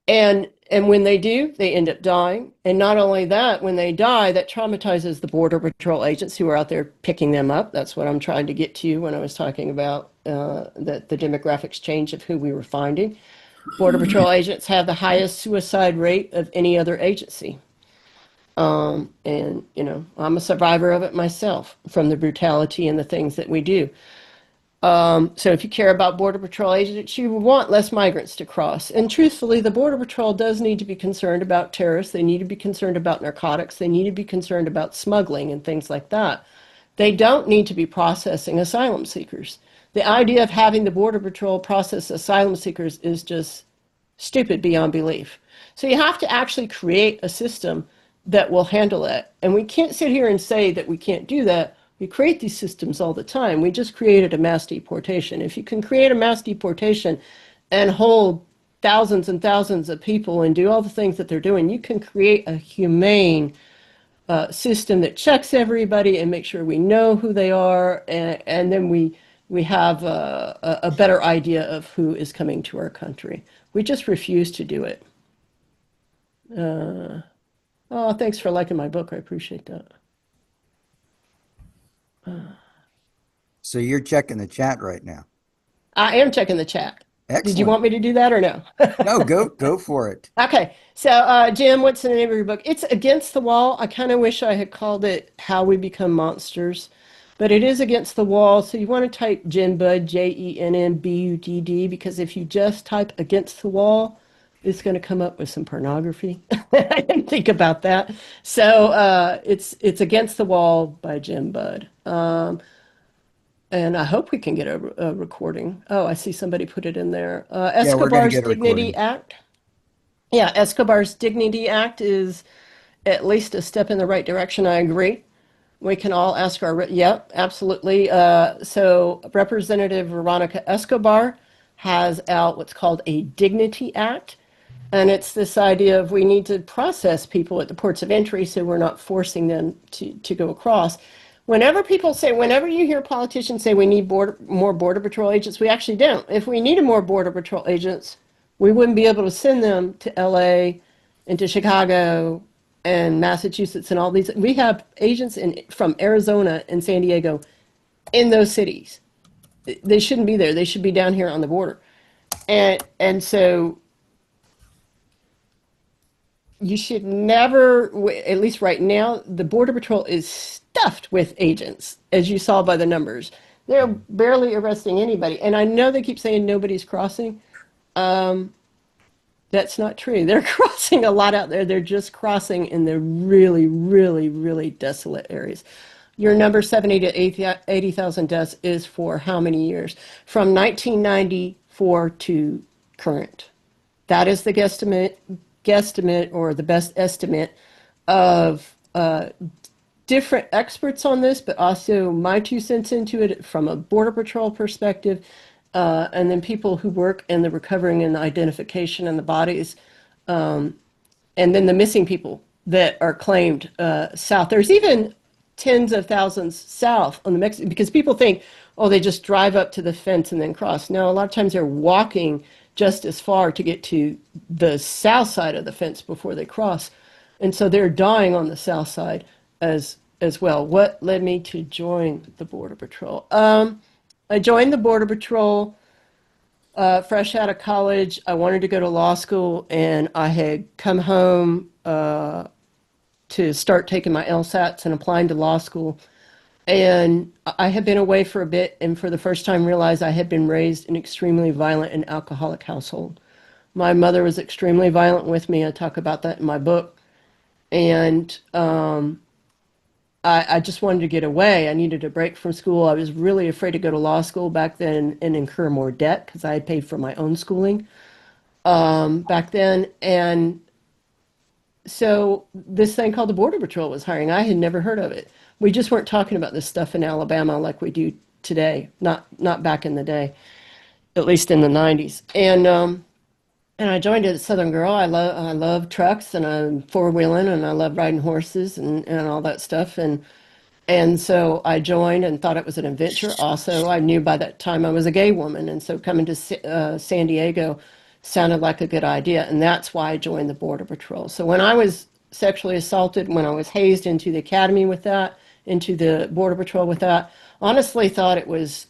And when they do, they end up dying. And not only that, when they die, that traumatizes the Border Patrol agents who are out there picking them up. That's what I'm trying to get to when I was talking about the demographics change of who we were finding. Border Patrol agents have the highest suicide rate of any other agency. And, you know, I'm a survivor of it myself from the brutality and the things that we do. So if you care about Border Patrol agents, you want less migrants to cross. And truthfully, the Border Patrol does need to be concerned about terrorists. They need to be concerned about narcotics. They need to be concerned about smuggling and things like that. They don't need to be processing asylum seekers. The idea of having the Border Patrol process asylum seekers is just stupid beyond belief. So you have to actually create a system that will handle that. And we can't sit here and say that we can't do that. We create these systems all the time. We just created a mass deportation. If you can create a mass deportation and hold thousands and thousands of people and do all the things that they're doing, you can create a humane system that checks everybody and make sure we know who they are, and then we have a better idea of who is coming to our country. We just refuse to do it. Oh, thanks for liking my book. I appreciate that. So you're checking the chat right now. I am checking the chat. Excellent. Did you want me to do that or no? No, go for it. Okay. So, Jim, what's the name of your book? It's Against the Wall. I kind of wish I had called it How We Become Monsters, but it is Against the Wall. So you want to type Jenn Budd, JENNBUDD, because if you just type Against the Wall, it's going to come up with some pornography. I didn't think about that. So it's Against the Wall by Jenn Budd. And I hope we can get a recording. Oh, I see somebody put it in there. Yeah, we're going to Escobar's get a Dignity recording. Act. Yeah, Escobar's Dignity Act is at least a step in the right direction. I agree. We can all ask yep, absolutely. So Representative Veronica Escobar has out what's called a Dignity Act. And it's this idea of we need to process people at the ports of entry so we're not forcing them to go across. Whenever you hear politicians say we need more Border Patrol agents, we actually don't. If we needed more Border Patrol agents, we wouldn't be able to send them to LA and to Chicago and Massachusetts and all these. We have agents from Arizona and San Diego in those cities. They shouldn't be there. They should be down here on the border. And so you should never, at least right now, the Border Patrol is stuffed with agents, as you saw by the numbers. They're barely arresting anybody. And I know they keep saying nobody's crossing. That's not true. They're crossing a lot out there. They're just crossing in the really, really, really desolate areas. Your number 70 to 80,000 deaths is for how many years? From 1994 to current. That is the guesstimate or the best estimate of different experts on this, but also my 2 cents into it from a Border Patrol perspective, and then people who work in the recovering and the identification and the bodies, and then the missing people that are claimed south. There's even tens of thousands south on the Mexican, because people think, oh, they just drive up to the fence and then cross. No, a lot of times they're walking just as far to get to the south side of the fence before they cross. And so they're dying on the south side as well. What led me to join the Border Patrol? I joined the Border Patrol fresh out of college. I wanted to go to law school, and I had come home to start taking my LSATs and applying to law school. And I had been away for a bit, and for the first time realized I had been raised in an extremely violent and alcoholic household. My mother was extremely violent with me. I talk about that in my book. And I just wanted to get away. I needed a break from school. I was really afraid to go to law school back then and incur more debt because I had paid for my own schooling back then. And so this thing called the Border Patrol was hiring. I had never heard of it. We just weren't talking about this stuff in Alabama like we do today, not back in the day, at least in the 90s. And I joined as a Southern girl. I love trucks, and I'm four-wheeling, and I love riding horses and all that stuff. And so I joined and thought it was an adventure. Also, I knew by that time I was a gay woman, and so coming to San Diego sounded like a good idea, and that's why I joined the Border Patrol. So when I was sexually assaulted, when I was hazed into the academy with that, into the Border Patrol with that, honestly thought it was,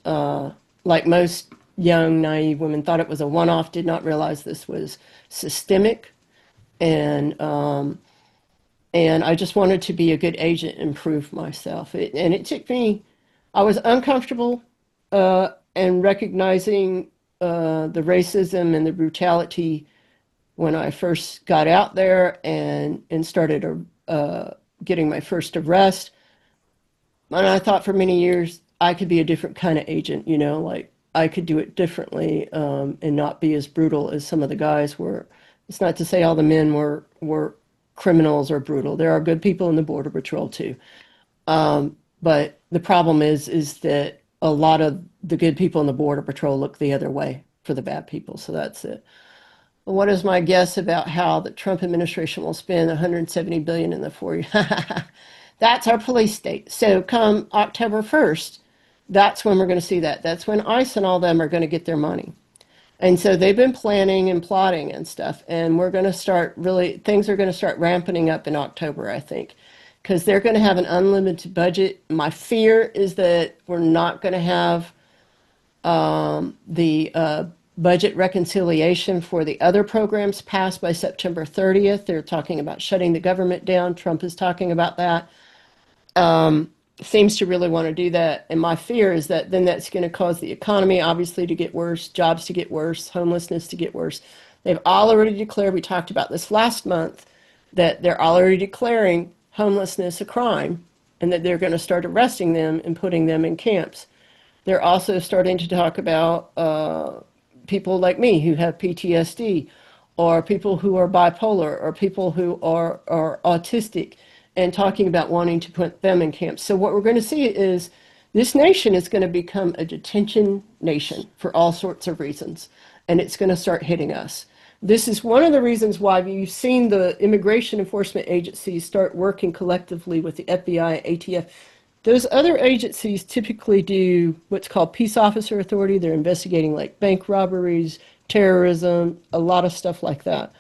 like most young, naive women, thought it was a one-off, did not realize this was systemic. And I just wanted to be a good agent and prove myself. And it took me, I was uncomfortable and recognizing the racism and the brutality when I first got out there and started getting my first arrest. And I thought for many years I could be a different kind of agent, like I could do it differently and not be as brutal as some of the guys were. It's not to say all the men were criminals or brutal. There are good people in the Border Patrol too. But the problem is that a lot of the good people in the Border Patrol look the other way for the bad people. So that's it. What is my guess about how the Trump administration will spend $170 billion in the 4 years? That's our police state. So come October 1st, that's when we're going to see that. That's when ICE and all them are going to get their money. And so they've been planning and plotting and stuff. And we're going to start things are going to start ramping up in October, I think, because they're going to have an unlimited budget. My fear is that we're not going to have the budget reconciliation for the other programs passed by September 30th. They're talking about shutting the government down. Trump is talking about that. Seems to really want to do that. And my fear is that then that's going to cause the economy, obviously, to get worse, jobs to get worse, homelessness to get worse. They've already declared, we talked about this last month, that they're already declaring homelessness a crime and that they're going to start arresting them and putting them in camps. They're also starting to talk about people like me who have PTSD, or people who are bipolar, or people who are autistic, and talking about wanting to put them in camps. So what we're going to see is this nation is going to become a detention nation for all sorts of reasons, and it's going to start hitting us. This is one of the reasons why you've seen the immigration enforcement agencies start working collectively with the FBI, ATF. Those other agencies typically do what's called peace officer authority. They're investigating like bank robberies, terrorism, a lot of stuff like that.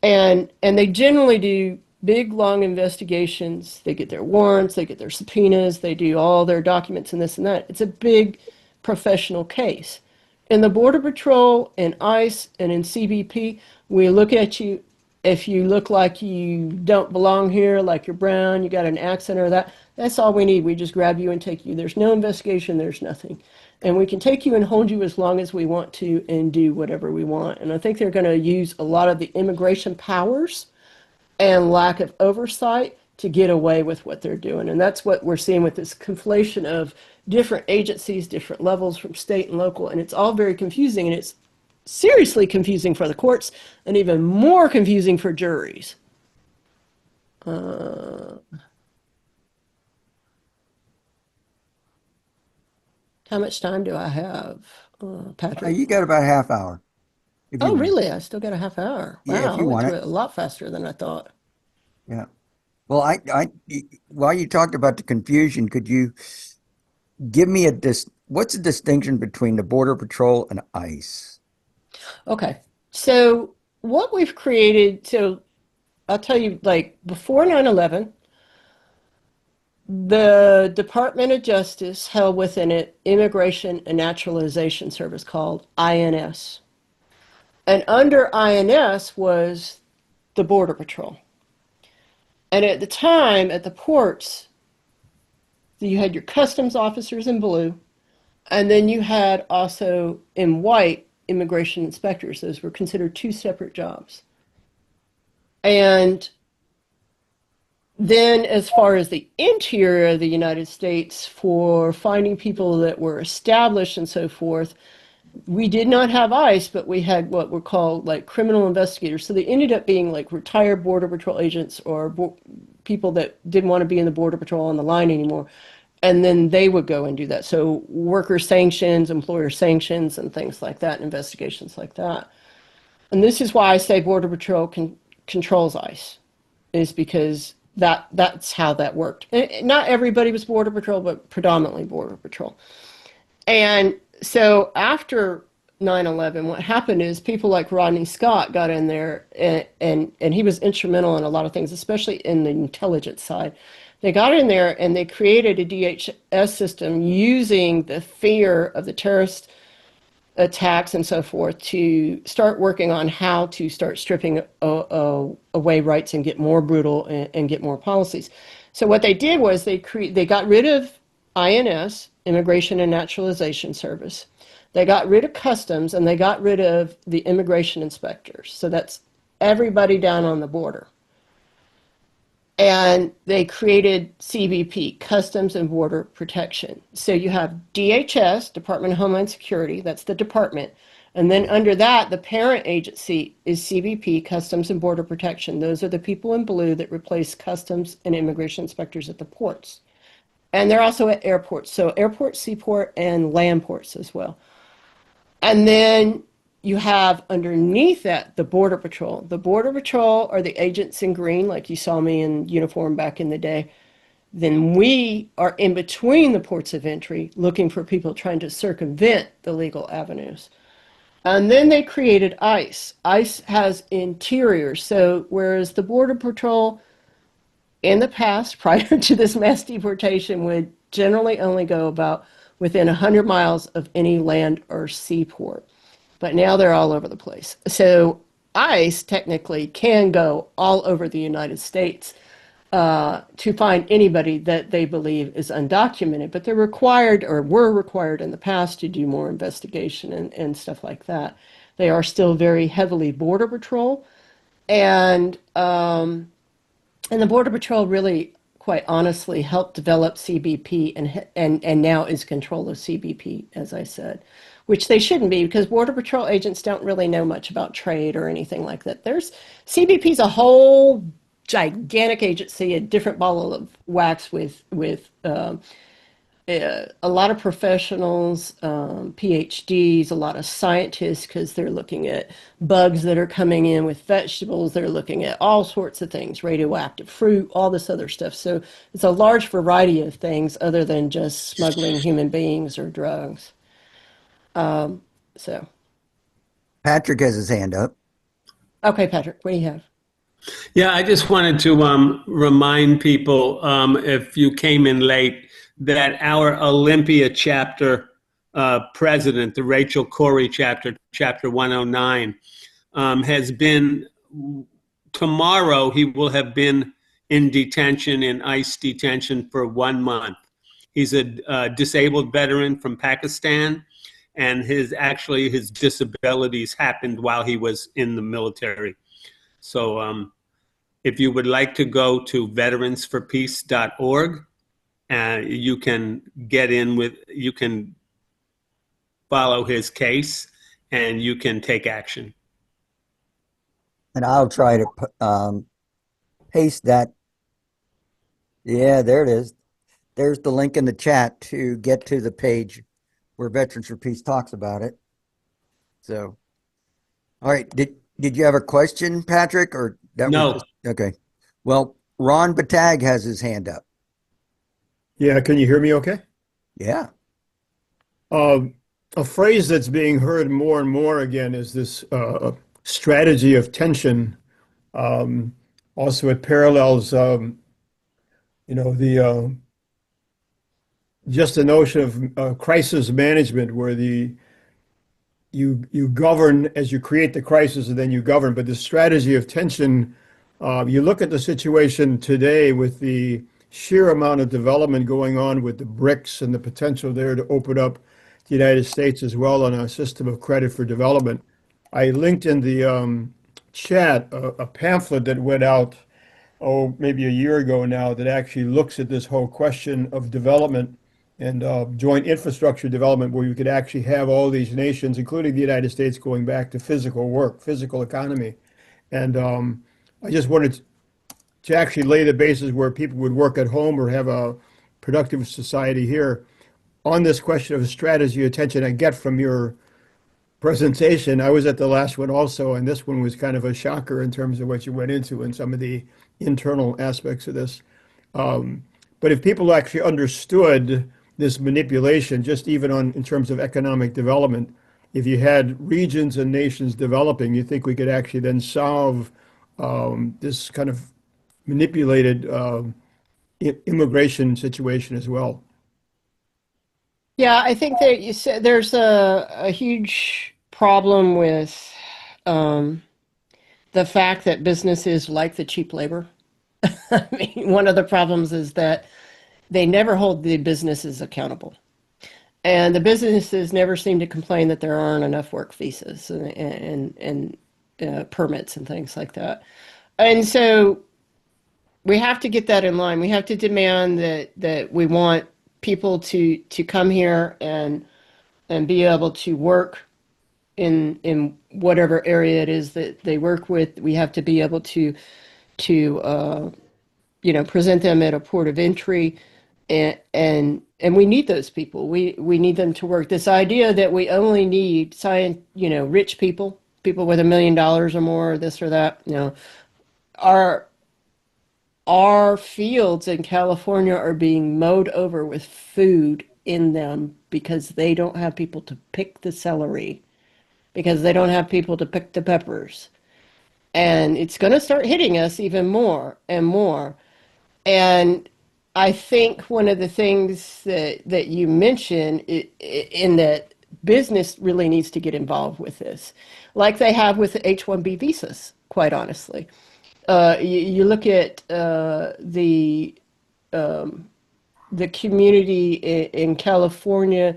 And they generally do big, long investigations. They get their warrants, they get their subpoenas, they do all their documents and this and that. It's a big professional case. In the Border Patrol, in ICE, and in CBP, we look at you. If you look like you don't belong here, like you're brown, you got an accent or that, that's all we need. We just grab you and take you. There's no investigation, there's nothing. And we can take you and hold you as long as we want to and do whatever we want. And I think they're going to use a lot of the immigration powers and lack of oversight to get away with what they're doing. And that's what we're seeing with this conflation of different agencies, different levels from state and local. And it's all very confusing. And it's seriously confusing for the courts and even more confusing for juries. How much time do I have, Patrick? You got about a half hour. If you Oh, want. really? I still got a half hour. Yeah, if Wow, you I went want through it. it a lot faster than I thought. Yeah. Well, while you talked about the confusion, could you give me what's the distinction between the Border Patrol and ICE? Okay. So what we've created, so I'll tell you, like before 9/11, the Department of Justice held within it Immigration and Naturalization Service called INS. And under INS was the Border Patrol. And at the time, at the ports, you had your customs officers in blue, and then you had also in white immigration inspectors. Those were considered two separate jobs. And then, as far as the interior of the United States, for finding people that were established and so forth, we did not have ICE, but we had what were called like criminal investigators. So they ended up being like retired Border Patrol agents or people that didn't want to be in the Border Patrol on the line anymore. And then they would go and do that. So worker sanctions, employer sanctions, and things like that, investigations like that. And this is why I say Border Patrol controls ICE, is because that's how that worked. And not everybody was Border Patrol, but predominantly Border Patrol. And so after 9/11, what happened is people like Rodney Scott got in there, and he was instrumental in a lot of things, especially in the intelligence side. They got in there and they created a DHS system using the fear of the terrorist attacks and so forth to start working on how to start stripping away rights and get more brutal and get more policies. So what they did was they got rid of INS, Immigration and Naturalization Service. They got rid of customs, and they got rid of the immigration inspectors. So that's everybody down on the border. And they created CBP, Customs and Border Protection. So you have DHS, Department of Homeland Security, that's the department. And then under that, the parent agency is CBP, Customs and Border Protection. Those are the people in blue that replace customs and immigration inspectors at the ports. And they're also at airports, so airport, seaport, and land ports as well. And then you have underneath that the Border Patrol. The Border Patrol are the agents in green, like you saw me in uniform back in the day. Then we are in between the ports of entry looking for people trying to circumvent the legal avenues. And then they created ICE. ICE has interiors. So whereas the Border Patrol in the past, prior to this mass deportation, would generally only go about within 100 miles of any land or seaport. But now they're all over the place. So ICE technically can go all over the United States to find anybody that they believe is undocumented. But they're required, or were required in the past, to do more investigation and stuff like that. They are still very heavily Border Patrol. And the Border Patrol really, quite honestly, helped develop CBP and now is control of CBP, as I said, which they shouldn't be, because Border Patrol agents don't really know much about trade or anything like that. CBP's a whole gigantic agency, a different ball of wax with a lot of professionals, PhDs, a lot of scientists, because they're looking at bugs that are coming in with vegetables. They're looking at all sorts of things, radioactive fruit, all this other stuff. So it's a large variety of things other than just smuggling human beings or drugs. So, Patrick has his hand up. okay, Patrick, what do you have? Yeah, I just wanted to remind people, if you came in late, that our Olympia chapter president, the Rachel Corey chapter 109, has been, tomorrow he will have been in detention, in ICE detention for 1 month. He's a disabled veteran from Pakistan, and his disabilities happened while he was in the military. So if you would like to go to veteransforpeace.org, you can you can follow his case, and you can take action. And I'll try to paste that. Yeah, there it is. There's the link in the chat to get to the page where Veterans for Peace talks about it. So, all right. Did you have a question, Patrick, or that No. was just, okay? Well, Ron Batag has his hand up. Yeah, can you hear me okay? Yeah. A phrase that's being heard more and more again is this strategy of tension. Also, it parallels, just the notion of crisis management, where you govern as you create the crisis, and then you govern. But the strategy of tension, you look at the situation today with the sheer amount of development going on with the BRICS and the potential there to open up the United States as well on a system of credit for development. I linked in the chat a pamphlet that went out, maybe a year ago now, that actually looks at this whole question of development and joint infrastructure development, where you could actually have all these nations, including the United States, going back to physical work, physical economy. And I just wanted to actually lay the basis where people would work at home or have a productive society here. On this question of strategy attention, I get from your presentation. I was at the last one also, and this one was kind of a shocker in terms of what you went into and some of the internal aspects of this. But if people actually understood this manipulation, just even in terms of economic development, if you had regions and nations developing, you think we could actually then solve this kind of manipulated immigration situation as well. Yeah, I think that you said there's a huge problem with the fact that businesses like the cheap labor. I mean, one of the problems is that they never hold the businesses accountable. And the businesses never seem to complain that there aren't enough work visas and permits and things like that. And so we have to get that in line. We have to demand that we want people to come here and be able to work in whatever area it is that they work with. We have to be able to present them at a port of entry, and we need those people. We need them to work. This idea that we only need rich people with $1 million or more, or this or that, our fields in California are being mowed over with food in them because they don't have people to pick the celery, because they don't have people to pick the peppers. And it's going to start hitting us even more and more. And I think one of the things that you mentioned in that business really needs to get involved with this, like they have with the H-1B visas, quite honestly. You look at the community in California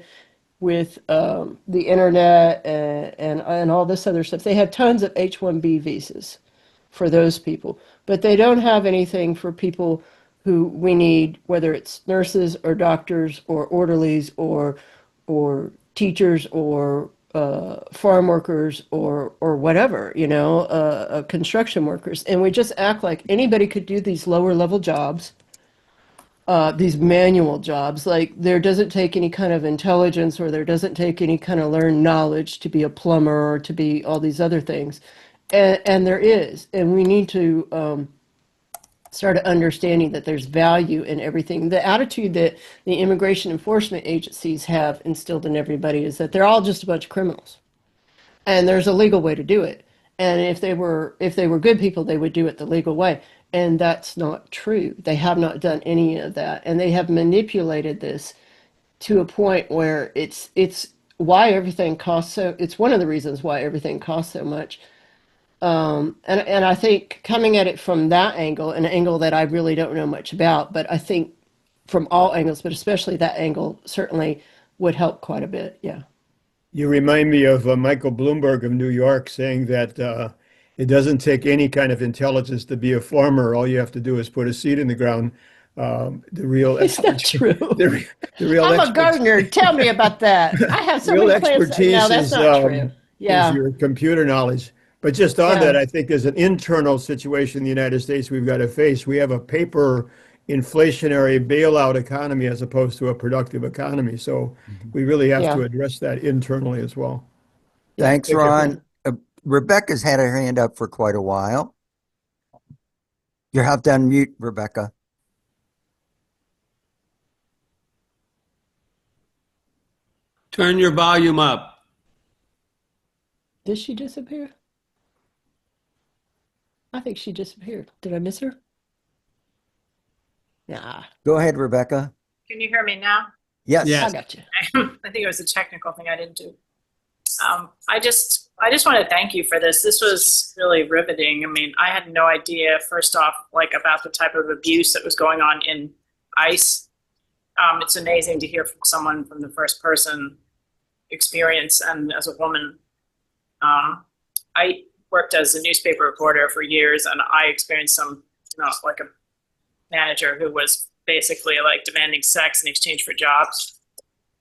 with the internet and all this other stuff. They have tons of H-1B visas for those people, but they don't have anything for people who we need, whether it's nurses or doctors or orderlies or teachers or farm workers or whatever, construction workers, and we just act like anybody could do these lower level jobs, these manual jobs. Like there doesn't take any kind of intelligence or there doesn't take any kind of learned knowledge to be a plumber or to be all these other things, and there is, and we need to start understanding that there's value in everything. The attitude that the immigration enforcement agencies have instilled in everybody is that they're all just a bunch of criminals, and there's a legal way to do it. And if they were good people, they would do it the legal way. And that's not true. They have not done any of that, and they have manipulated this to a point where it's why everything costs so. It's one of the reasons why everything costs so much. And I think coming at it from that angle, an angle that I really don't know much about, but I think from all angles, but especially that angle, certainly would help quite a bit. Yeah. You remind me of Michael Bloomberg of New York saying that it doesn't take any kind of intelligence to be a farmer. All you have to do is put a seed in the ground. The real Is that true? The real I'm a gardener. Tell me about that. I have so many plants. expertise No, that's is, not true. Yeah. is your computer knowledge. But just on Yeah. that, I think there's an internal situation in the United States we've got to face. We have a paper inflationary bailout economy as opposed to a productive economy. So we really have Yeah. to address that internally as well. Thanks, Thank you. Ron. Rebecca's had her hand up for quite a while. You have to unmute, Rebecca. Turn your volume up. Did she disappear? I think she disappeared. Did I miss her? Nah, Go ahead, Rebecca. Can you hear me now? Yes. Yeah. I got you. I think it was a technical thing I didn't do. I just want to thank you for this. This was really riveting. I mean, I had no idea, first off, like about the type of abuse that was going on in ICE. It's amazing to hear from someone from the first person experience, and as a woman, I worked as a newspaper reporter for years, and I experienced some, like a manager who was basically like demanding sex in exchange for jobs.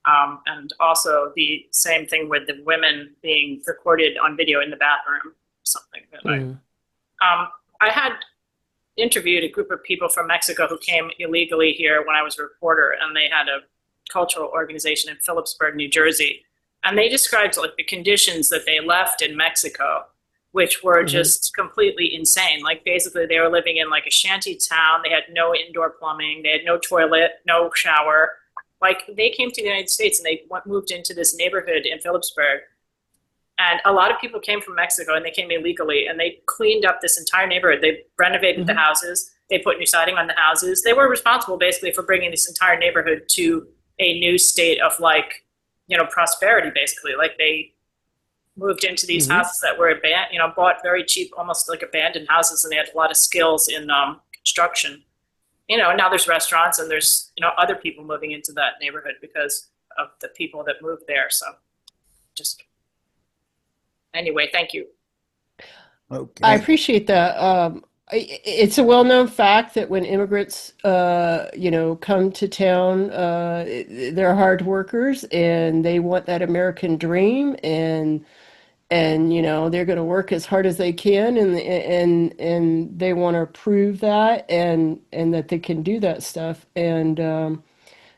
And also the same thing with the women being recorded on video in the bathroom, something that I had interviewed a group of people from Mexico who came illegally here when I was a reporter, and they had a cultural organization in Phillipsburg, New Jersey. And they described like the conditions that they left in Mexico, which were just completely insane. Like basically they were living in like a shanty town. They had no indoor plumbing. They had no toilet, no shower. Like they came to the United States and they moved into this neighborhood in Phillipsburg. And a lot of people came from Mexico and they came illegally, and they cleaned up this entire neighborhood. They renovated the houses. They put new siding on the houses. They were responsible basically for bringing this entire neighborhood to a new state of like, prosperity basically. Like they moved into these houses that were bought very cheap, almost like abandoned houses, and they had a lot of skills in construction. And now there's restaurants and there's, other people moving into that neighborhood because of the people that moved there. So just anyway, thank you. Okay. I appreciate that. It's a well-known fact that when immigrants, come to town, they're hard workers and they want that American dream, and they're going to work as hard as they can, and they want to prove that and that they can do that stuff. And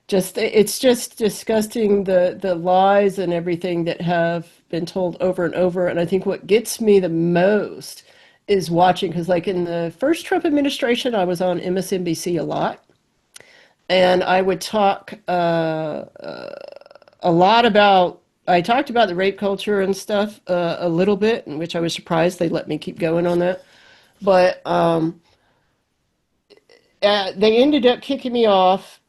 it's just disgusting the lies and everything that have been told over and over. And I think what gets me the most is watching, because like in the first Trump administration, I was on MSNBC a lot, and I would talk a lot about. I talked about the rape culture and stuff a little bit, in which I was surprised they let me keep going on that. But they ended up kicking me off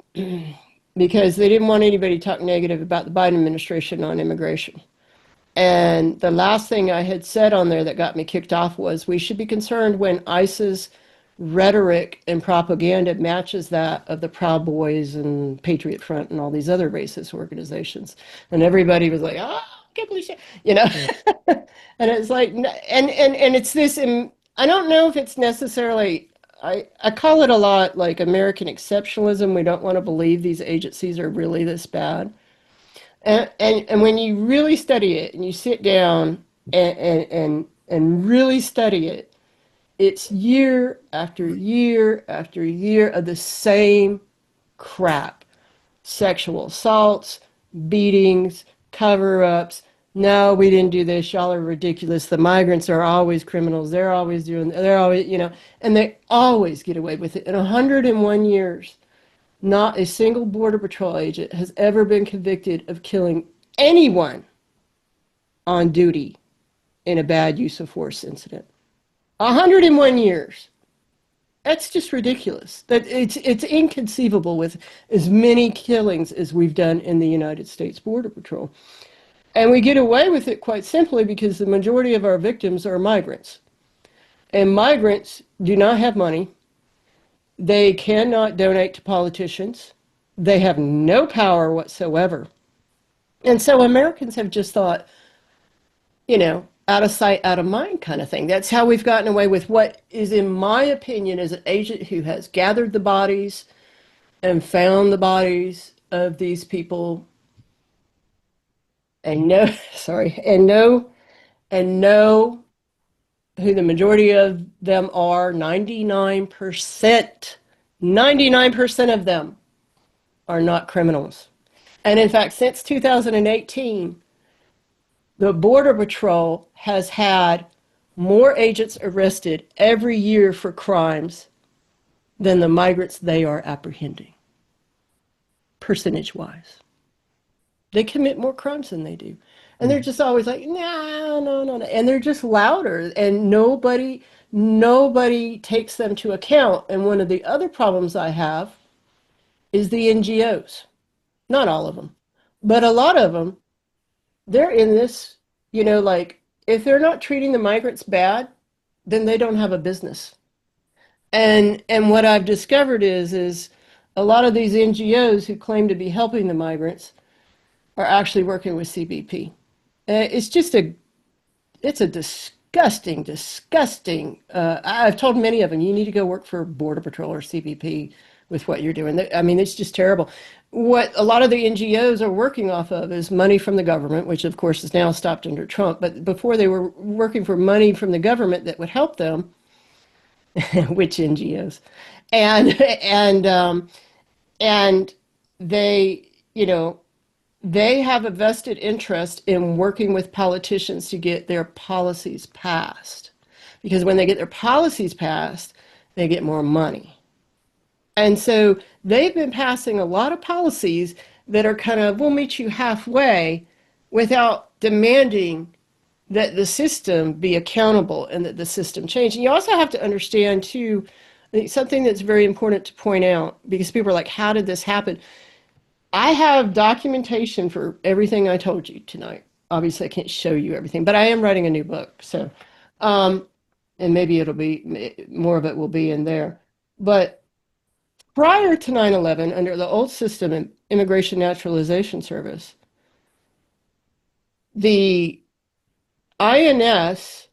because they didn't want anybody to talk negative about the Biden administration on immigration. And the last thing I had said on there that got me kicked off was we should be concerned when ICE's rhetoric and propaganda matches that of the Proud Boys and Patriot Front and all these other racist organizations. And everybody was like, oh, I can't believe shit, and it's like, and it's this, and I don't know if it's necessarily, I call it a lot like American exceptionalism. We don't want to believe these agencies are really this bad. And when you really study it and you sit down and really study it, it's year after year after year of the same crap. Sexual assaults, beatings, cover-ups. No, we didn't do this. Y'all are ridiculous. The migrants are always criminals. They're always, and they always get away with it. In 101 years, not a single Border Patrol agent has ever been convicted of killing anyone on duty in a bad use of force incident. 101 years. That's just ridiculous. That it's inconceivable with as many killings as we've done in the United States Border Patrol. And we get away with it quite simply because the majority of our victims are migrants. And migrants do not have money. They cannot donate to politicians. They have no power whatsoever. And so Americans have just thought, out of sight, out of mind kind of thing. That's how we've gotten away with what is, in my opinion, is an agent who has gathered the bodies and found the bodies of these people and know who the majority of them are. 99% of them are not criminals. And in fact, since 2018, the Border Patrol has had more agents arrested every year for crimes than the migrants they are apprehending, percentage-wise. They commit more crimes than they do. And they're just always like, no. And they're just louder, and nobody takes them to account. And one of the other problems I have is the NGOs. Not all of them, but a lot of them, they're in this, if they're not treating the migrants bad, then they don't have a business. And what I've discovered is a lot of these NGOs who claim to be helping the migrants are actually working with CBP. It's a disgusting. I've told many of them, you need to go work for Border Patrol or CBP with what you're doing. I mean, it's just terrible. What a lot of the NGOs are working off of is money from the government, which of course is now stopped under Trump. But before they were working for money from the government that would help them, which NGOs, and they, they have a vested interest in working with politicians to get their policies passed, because when they get their policies passed, they get more money. And so they've been passing a lot of policies that are kind of, we'll meet you halfway, without demanding that the system be accountable and that the system change. And you also have to understand, too, I think something that's very important to point out, because people are like, how did this happen? I have documentation for everything I told you tonight. Obviously, I can't show you everything, but I am writing a new book. So, and maybe it'll be, more of it will be in there. But prior to 9/11, under the old system in Immigration Naturalization Service, the INS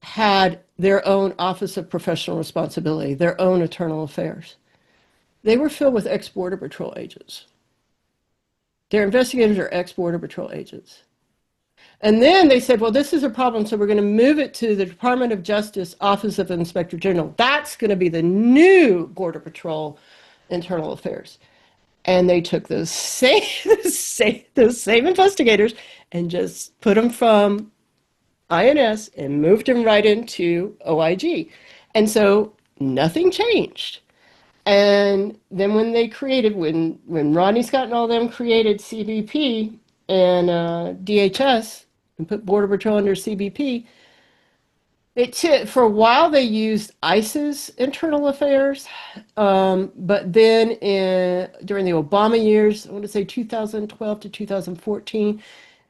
had their own Office of Professional Responsibility, their own internal affairs. They were filled with ex-Border Patrol agents. Their investigators are ex-Border Patrol agents. And then they said, well, this is a problem, so we're going to move it to the Department of Justice Office of Inspector General. That's going to be the new Border Patrol Internal Affairs. And they took those same investigators and just put them from INS and moved them right into OIG. And so nothing changed. And then when Rodney Scott and all them created CBP and DHS and put Border Patrol under CBP, for a while they used ICE's internal affairs, but then during the Obama years, I want to say 2012 to 2014,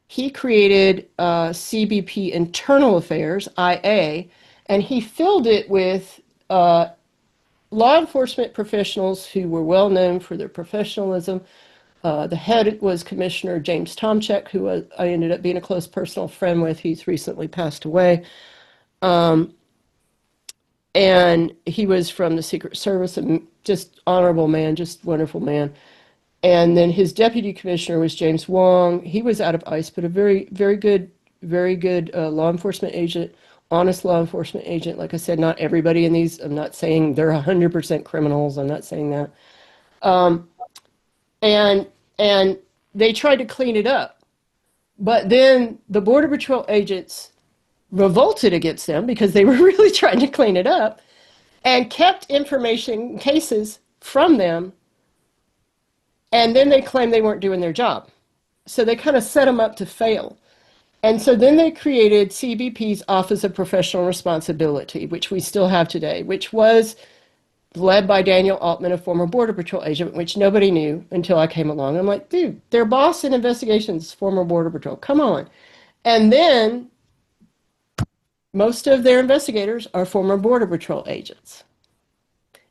he created CBP Internal Affairs, IA, and he filled it with law enforcement professionals who were well known for their professionalism. The head was Commissioner James Tomczyk, who I ended up being a close personal friend with. He's recently passed away. And he was from the Secret Service, and just honorable man, just wonderful man. And then his deputy commissioner was James Wong. He was out of ICE, but a very good law enforcement agent, honest law enforcement agent. Like I said, not everybody in these, I'm not saying they're 100% criminals. I'm not saying that. And they tried to clean it up. But then the Border Patrol agents revolted against them because they were really trying to clean it up and kept information cases from them. And then they claimed they weren't doing their job. So they kind of set them up to fail. And so then they created CBP's Office of Professional Responsibility, which we still have today, which was led by Daniel Altman, a former Border Patrol agent, which nobody knew until I came along. I'm like, dude, their boss in investigations, former Border Patrol. Come on. And then most of their investigators are former Border Patrol agents.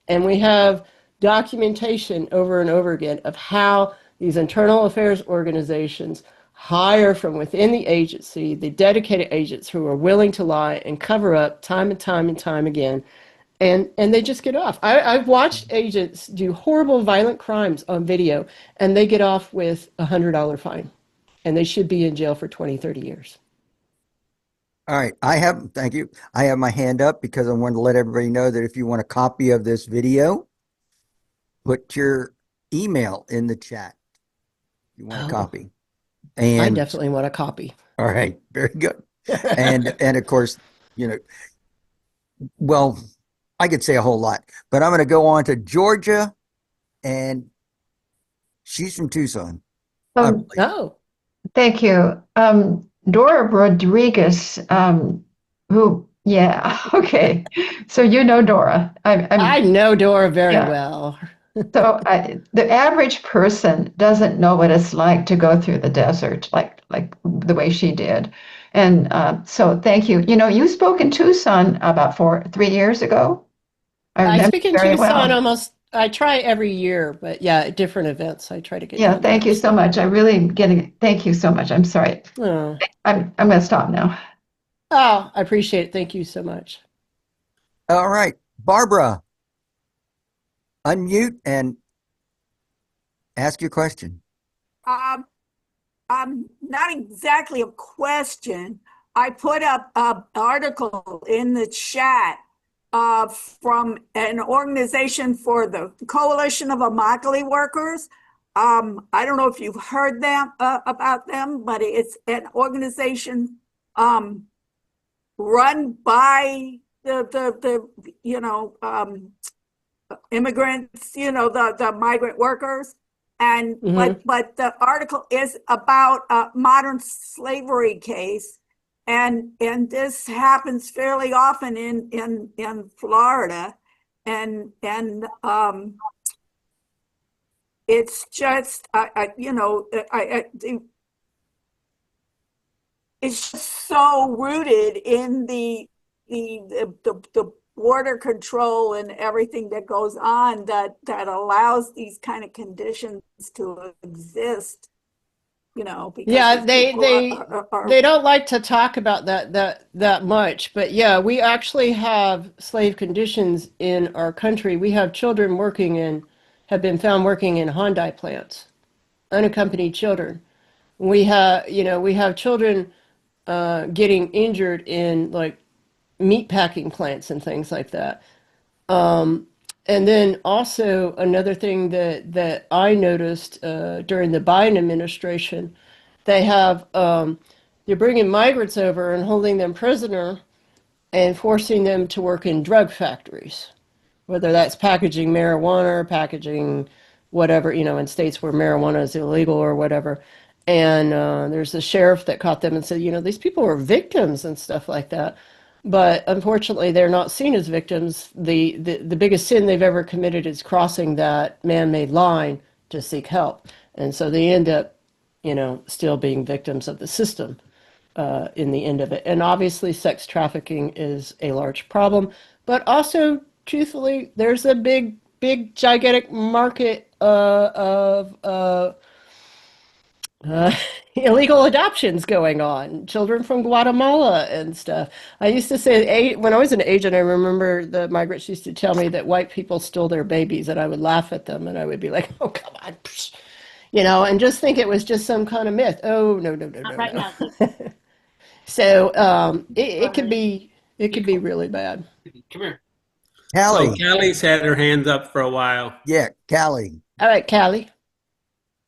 And we have documentation over and over again of how these internal affairs organizations hire from within the agency the dedicated agents who are willing to lie and cover up time and time again. And they just get off. I've watched agents do horrible, violent crimes on video, and they get off with a $100 fine. And they should be in jail for 20, 30 years. All right. Thank you. I have my hand up because I want to let everybody know that if you want a copy of this video, put your email in the chat. You want a copy. And I definitely want a copy. all right, very good. And of course, well, I could say a whole lot, but I'm going to go on to Georgia, and she's from Tucson. I believe. Oh, Thank you. Dora Rodriguez, okay. So you know Dora. I know Dora very Yeah. well. So the average person doesn't know what it's like to go through the desert like the way she did. And so thank you. You spoke in Tucson about 3 years ago. I remember speak in very Tucson well. almost, I try every year, but yeah, at different events, I try to get Yeah, down thank there. you so much. I really am getting, thank you so much. I'm sorry. Oh. I'm going to stop now. Oh, I appreciate it. Thank you so much. All right, Barbara, unmute and ask your question. Not exactly a question. I put up an article in the chat from an organization for the Coalition of Immokalee Workers. I don't know if you've heard about them, but it's an organization run by the immigrants, the migrant workers. And but the article is about a modern slavery case, and this happens fairly often in Florida, and it's just it's just so rooted in the border control and everything that goes on that allows these kind of conditions to exist, because Yeah, they are don't like to talk about that much, but yeah, we actually have slave conditions in our country. We have children have been found working in Hyundai plants, unaccompanied children. We have children getting injured in like meat packing plants and things like that. And then also another thing that I noticed during the Biden administration, they're bringing migrants over and holding them prisoner and forcing them to work in drug factories, whether that's packaging marijuana or packaging whatever, in states where marijuana is illegal or whatever. And there's a sheriff that caught them and said, these people are victims and stuff like that. But unfortunately, they're not seen as victims. The biggest sin they've ever committed is crossing that man-made line to seek help. And so they end up, still being victims of the system in the end of it. And obviously, sex trafficking is a large problem. But also, truthfully, there's a big, gigantic market of illegal adoptions going on, children from Guatemala and stuff. I used to say, when I was an agent, I remember the migrants used to tell me that white people stole their babies, and I would laugh at them, and I would be like, oh, come on. and just think it was just some kind of myth. Oh, no, no, no, Not no, right no. now. So it could be really bad. Come here. So Callie. Callie's had her hands up for a while. Yeah, Callie. All right, Callie.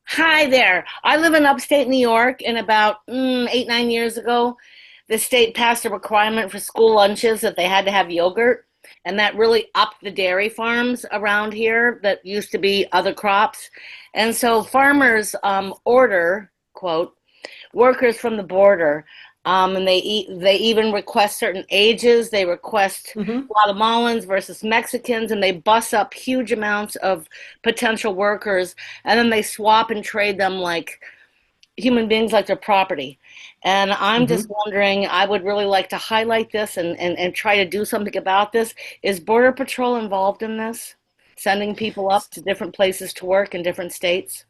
Hi there. I live in upstate New York, and about 8, 9 years ago, the state passed a requirement for school lunches that they had to have yogurt, and that really upped the dairy farms around here that used to be other crops. And so farmers order, quote, workers from the border. And they even request certain ages. They request Guatemalans versus Mexicans, and they bus up huge amounts of potential workers, and then they swap and trade them like human beings, like their property. And I'm just wondering, I would really like to highlight this and try to do something about this. Is Border Patrol involved in this? Sending people up to different places to work in different states?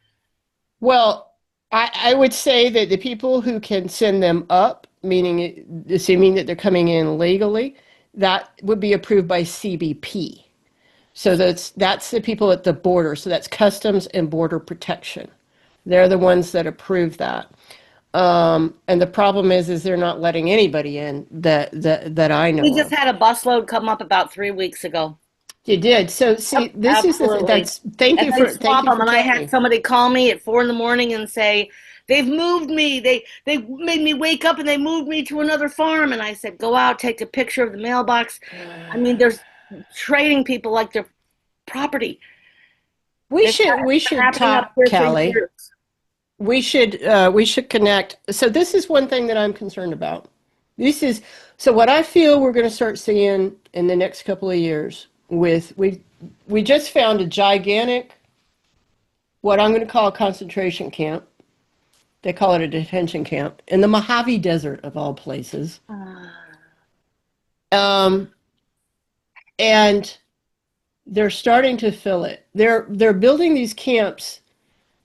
Well, I would say that the people who can send them up, meaning assuming that they're coming in legally, that would be approved by CBP. So that's the people at the border. So that's Customs and Border Protection. They're the ones that approve that. And the problem is they're not letting anybody in that I know We just of. had a busload come up about 3 weeks ago. You did. So see, this is Absolutely. that's thank And you they for swap them, and I telling had me. somebody call me at 4 in the morning and say, "They've moved me. They made me wake up and they moved me to another farm." And I said, "Go out, take a picture of the mailbox." I mean, there's trading people like their property. We It's should happening up talk, here for Kelly. years. We should connect. So this is one thing that I'm concerned about. So what I feel we're going to start seeing in the next couple of years with we just found a gigantic, what I'm going to call a concentration camp. They call it a detention camp in the Mojave Desert of all places. And they're starting to fill it. They're building these camps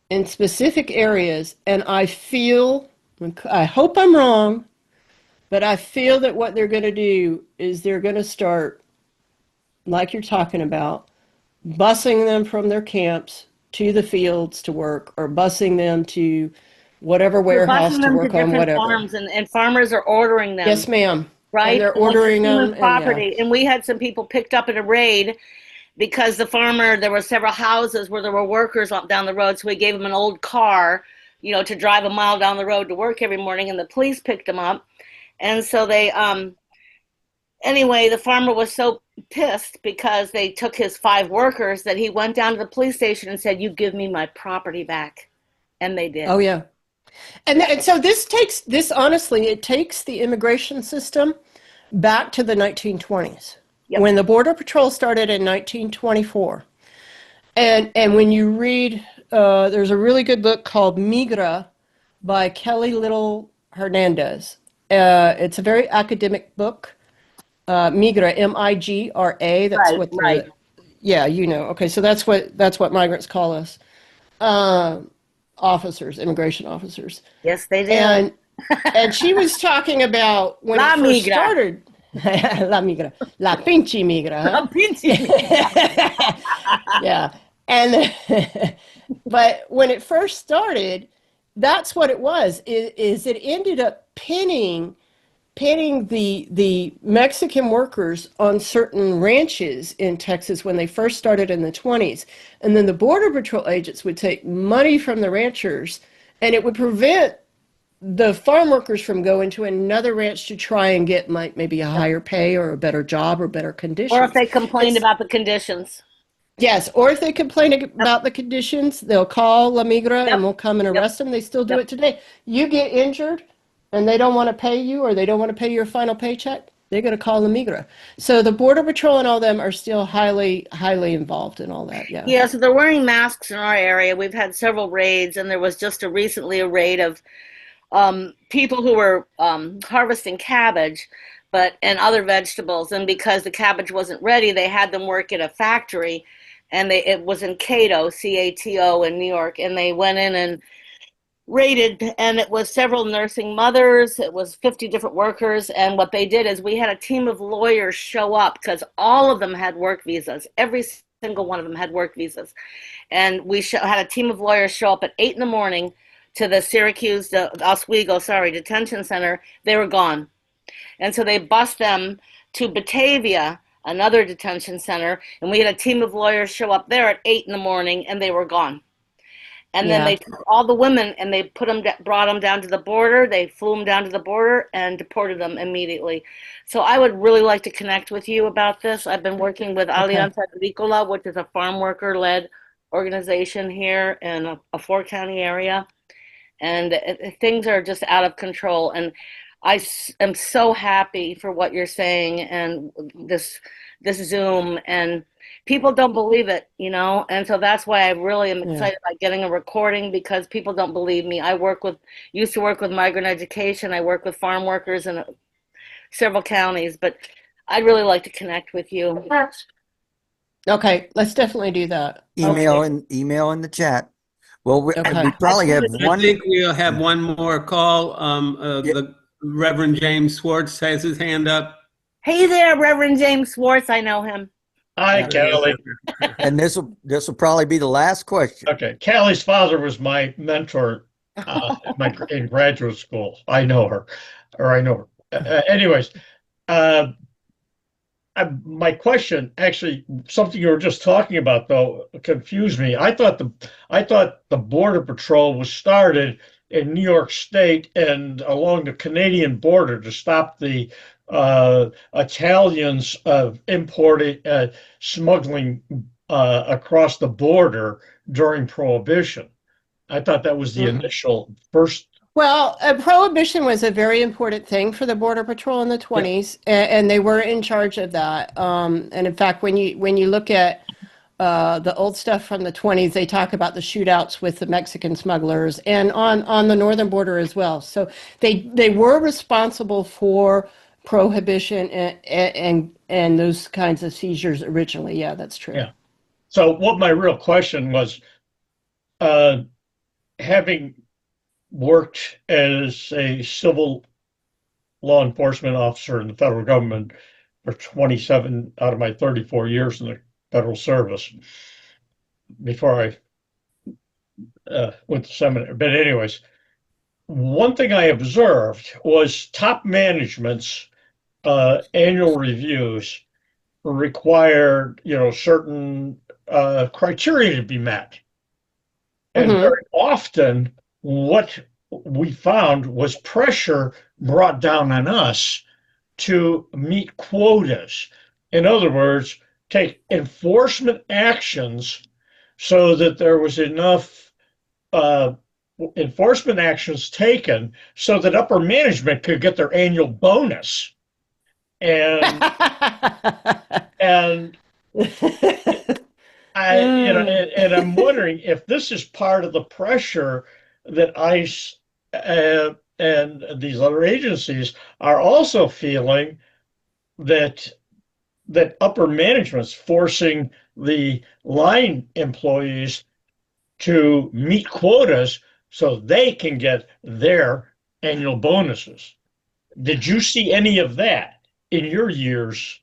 in specific areas, and I hope I'm wrong, but I feel that what they're going to do is they're going to start, like you're talking about, busing them from their camps to the fields to work, or busing them to whatever We're warehouse busing to them to work on different whatever. farms, and farmers are ordering them. Yes, ma'am. Right? And they're And it's ordering human them, and property. And we had some people picked up in a raid because there were several houses where there were workers down the road. So we gave them an old car, to drive a mile down the road to work every morning. And the police picked them up. And so anyway, the farmer was so pissed because they took his 5 workers that he went down to the police station and said, "You give me my property back." And they did. Oh yeah. And so honestly, it takes the immigration system back to the 1920s. Yep. When the Border Patrol started in 1924. And when you read, there's a really good book called Migra by Kelly Little Hernandez. It's a very academic book. Migra, M-I-G-R-A. That's Right, what right. Yeah, Okay, so that's what migrants call us. Officers, immigration officers. Yes, they did. And she was talking about when La it first migra. started. La migra. La pinche migra, huh? Yeah. And but when it first started, that's what it was. Is it ended up pinning the Mexican workers on certain ranches in Texas when they first started in the 20s. And then the Border Patrol agents would take money from the ranchers, and it would prevent the farm workers from going to another ranch to try and get maybe a higher pay or a better job or better conditions. Or if they complained about the conditions. Yes, or if they complain about the conditions, they'll call La Migra and we'll come and arrest them. They still do it today. You get injured and they don't want to pay you, or they don't want to pay your final paycheck, they're going to call La Migra. So the Border Patrol and all them are still highly, highly involved in all that. Yeah. Yeah, so they're wearing masks in our area. We've had several raids, and there was just recently a raid of people who were harvesting cabbage and other vegetables. And because the cabbage wasn't ready, they had them work at a factory, and it was in Cato, C-A-T-O, in New York. And they went in and raided, and it was several nursing mothers. It was 50 different workers. And what they did is we had a team of lawyers show up because all of them had work visas. Every single one of them had work visas. And we had a team of lawyers show up at 8 in the morning to the Oswego, detention center. They were gone. And so they bused them to Batavia, another detention center, and we had a team of lawyers show up there at 8 in the morning, and they were gone. And then Yeah. they took all the women and they brought them down to the border. They flew them down to the border and deported them immediately. So I would really like to connect with you about this. I've been working with Alianza Agricola, which is a farm worker-led organization here in a four-county area. And things are just out of control. And I am so happy for what you're saying and this Zoom, and people don't believe it, and so that's why I really am excited about getting a recording, because people don't believe me. I used to work with migrant education. I work with farm workers in several counties, but I'd really like to connect with you. Okay, let's definitely do that. Email in the chat. Well, we probably have I one. think we'll have one more call. The Reverend James Swartz has his hand up. Hey there, Reverend James Swartz. I know him. Hi, Callie. And this will probably be the last question. Okay, Callie's father was my mentor in graduate school. I know her. Anyways, my question, actually, something you were just talking about though, confused me. I thought the Border Patrol was started in New York State and along the Canadian border to stop the Italians smuggling across the border during Prohibition. I thought that was the initial first. Well, prohibition was a very important thing for the Border Patrol in the 20s, and they were in charge of that. And in fact, when you look at the old stuff from the 20s, they talk about the shootouts with the Mexican smugglers and on the northern border as well. So they were responsible for prohibition and those kinds of seizures originally. Yeah, that's true. Yeah. So what my real question was, having worked as a civil law enforcement officer in the federal government for 27 out of my 34 years in the federal service before I went to seminary. But anyways, one thing I observed was top management's annual reviews required, certain criteria to be met. And very often what we found was pressure brought down on us to meet quotas. In other words, take enforcement actions so that there was enough enforcement actions taken so that upper management could get their annual bonus. And I'm wondering if this is part of the pressure that ICE and these other agencies are also feeling, that upper management's forcing the line employees to meet quotas so they can get their annual bonuses. Did you see any of that in your years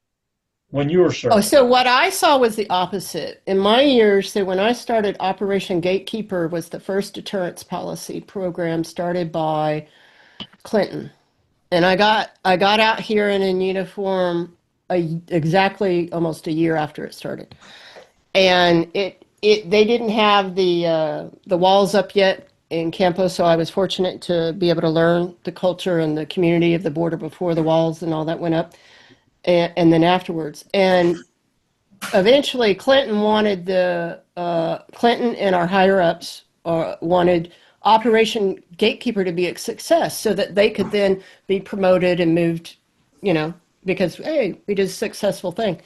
when you were serving? Oh, so what I saw was the opposite. In my years, so when I started, Operation Gatekeeper was the first deterrence policy program started by Clinton. And I got out here and in uniform exactly almost a year after it started. And they didn't have the walls up yet in Campo, so I was fortunate to be able to learn the culture and the community of the border before the walls and all that went up. And then afterwards. And eventually Clinton wanted Clinton and our higher ups wanted Operation Gatekeeper to be a success so that they could then be promoted and moved, because, hey, we did a successful thing.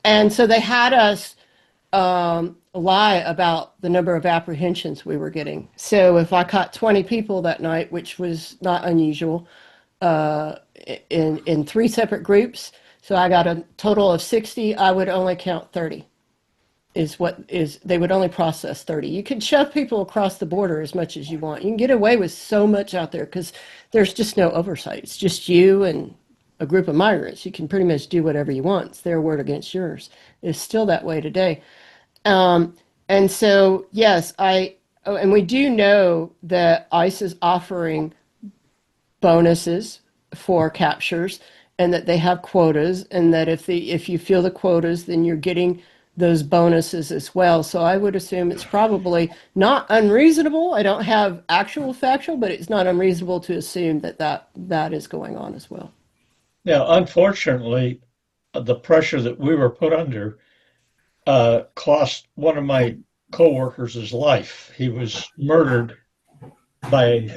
And so they had us lie about the number of apprehensions we were getting. So if I caught 20 people that night, which was not unusual, in 3 separate groups, so I got a total of 60. I would only count 30. They would only process 30. You can shove people across the border as much as you want. You can get away with so much out there because there's just no oversight. It's just you and a group of migrants. You can pretty much do whatever you want. It's their word against yours. It's still that way today. And so, yes, and we do know that ICE is offering bonuses for captures, and that they have quotas, and that if you feel the quotas, then you're getting those bonuses as well. So I would assume it's probably not unreasonable. I don't have actual factual, but it's not unreasonable to assume that is going on as well. Now, unfortunately, the pressure that we were put under cost one of my coworkers his life. He was murdered by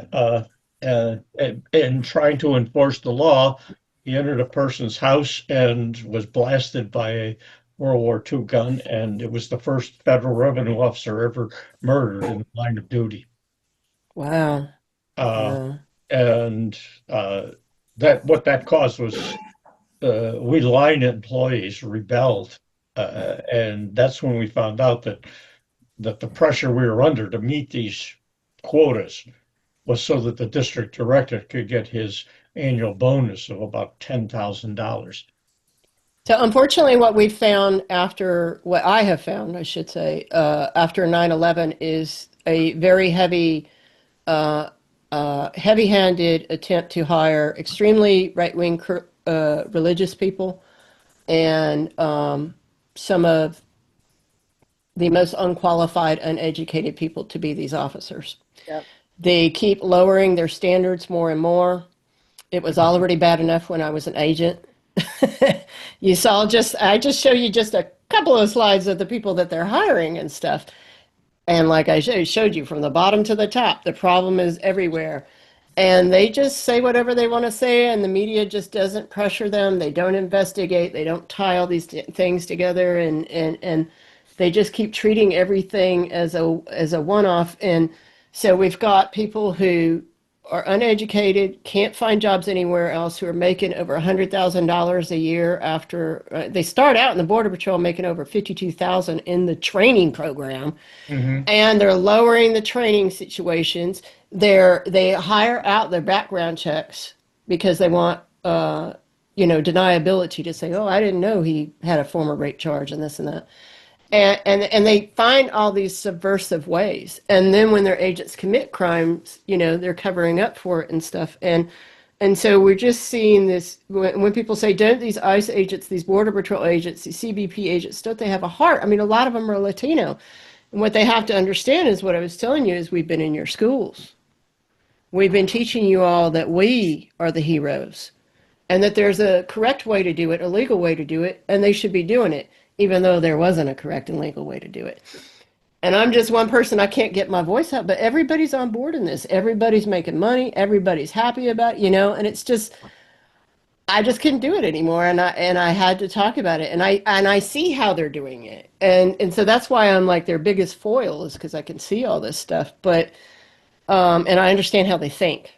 in trying to enforce the law. He entered a person's house and was blasted by a World War II gun, and it was the first federal revenue officer ever murdered in the line of duty. Wow. Uh, and that what that caused was we line employees rebelled, and that's when we found out that the pressure we were under to meet these quotas was so that the district director could get his annual bonus of about $10,000. So unfortunately, what we found what I have found, I should say, after 9/11 is a very heavy-handed attempt to hire extremely right-wing religious people and some of the most unqualified, uneducated people to be these officers. Yep. They keep lowering their standards more and more. It was already bad enough when I was an agent. I just show you just a couple of slides of the people that they're hiring and stuff. And like I showed you from the bottom to the top, the problem is everywhere. And they just say whatever they want to say, and the media just doesn't pressure them. They don't investigate. They don't tie all these things together, and they just keep treating everything as a one-off. And so we've got people who are uneducated, can't find jobs anywhere else, who are making over $100,000 a year after they start out in the Border Patrol making over $52,000 in the training program, and they're lowering the training situations. They hire out their background checks because they want deniability to say, oh, I didn't know he had a former rape charge and this and that. And they find all these subversive ways. And then when their agents commit crimes, they're covering up for it and stuff. And so we're just seeing this, when people say, don't these ICE agents, these Border Patrol agents, these CBP agents, don't they have a heart? I mean, a lot of them are Latino. And what they have to understand is what I was telling you is we've been in your schools. We've been teaching you all that we are the heroes and that there's a correct way to do it, a legal way to do it, and they should be doing it, even though there wasn't a correct and legal way to do it. And I'm just one person, I can't get my voice out, but everybody's on board in this. Everybody's making money, everybody's happy about it, and it's just, I just couldn't do it anymore, and I had to talk about it, and I see how they're doing it. And so that's why I'm like their biggest foil, is because I can see all this stuff, but and I understand how they think.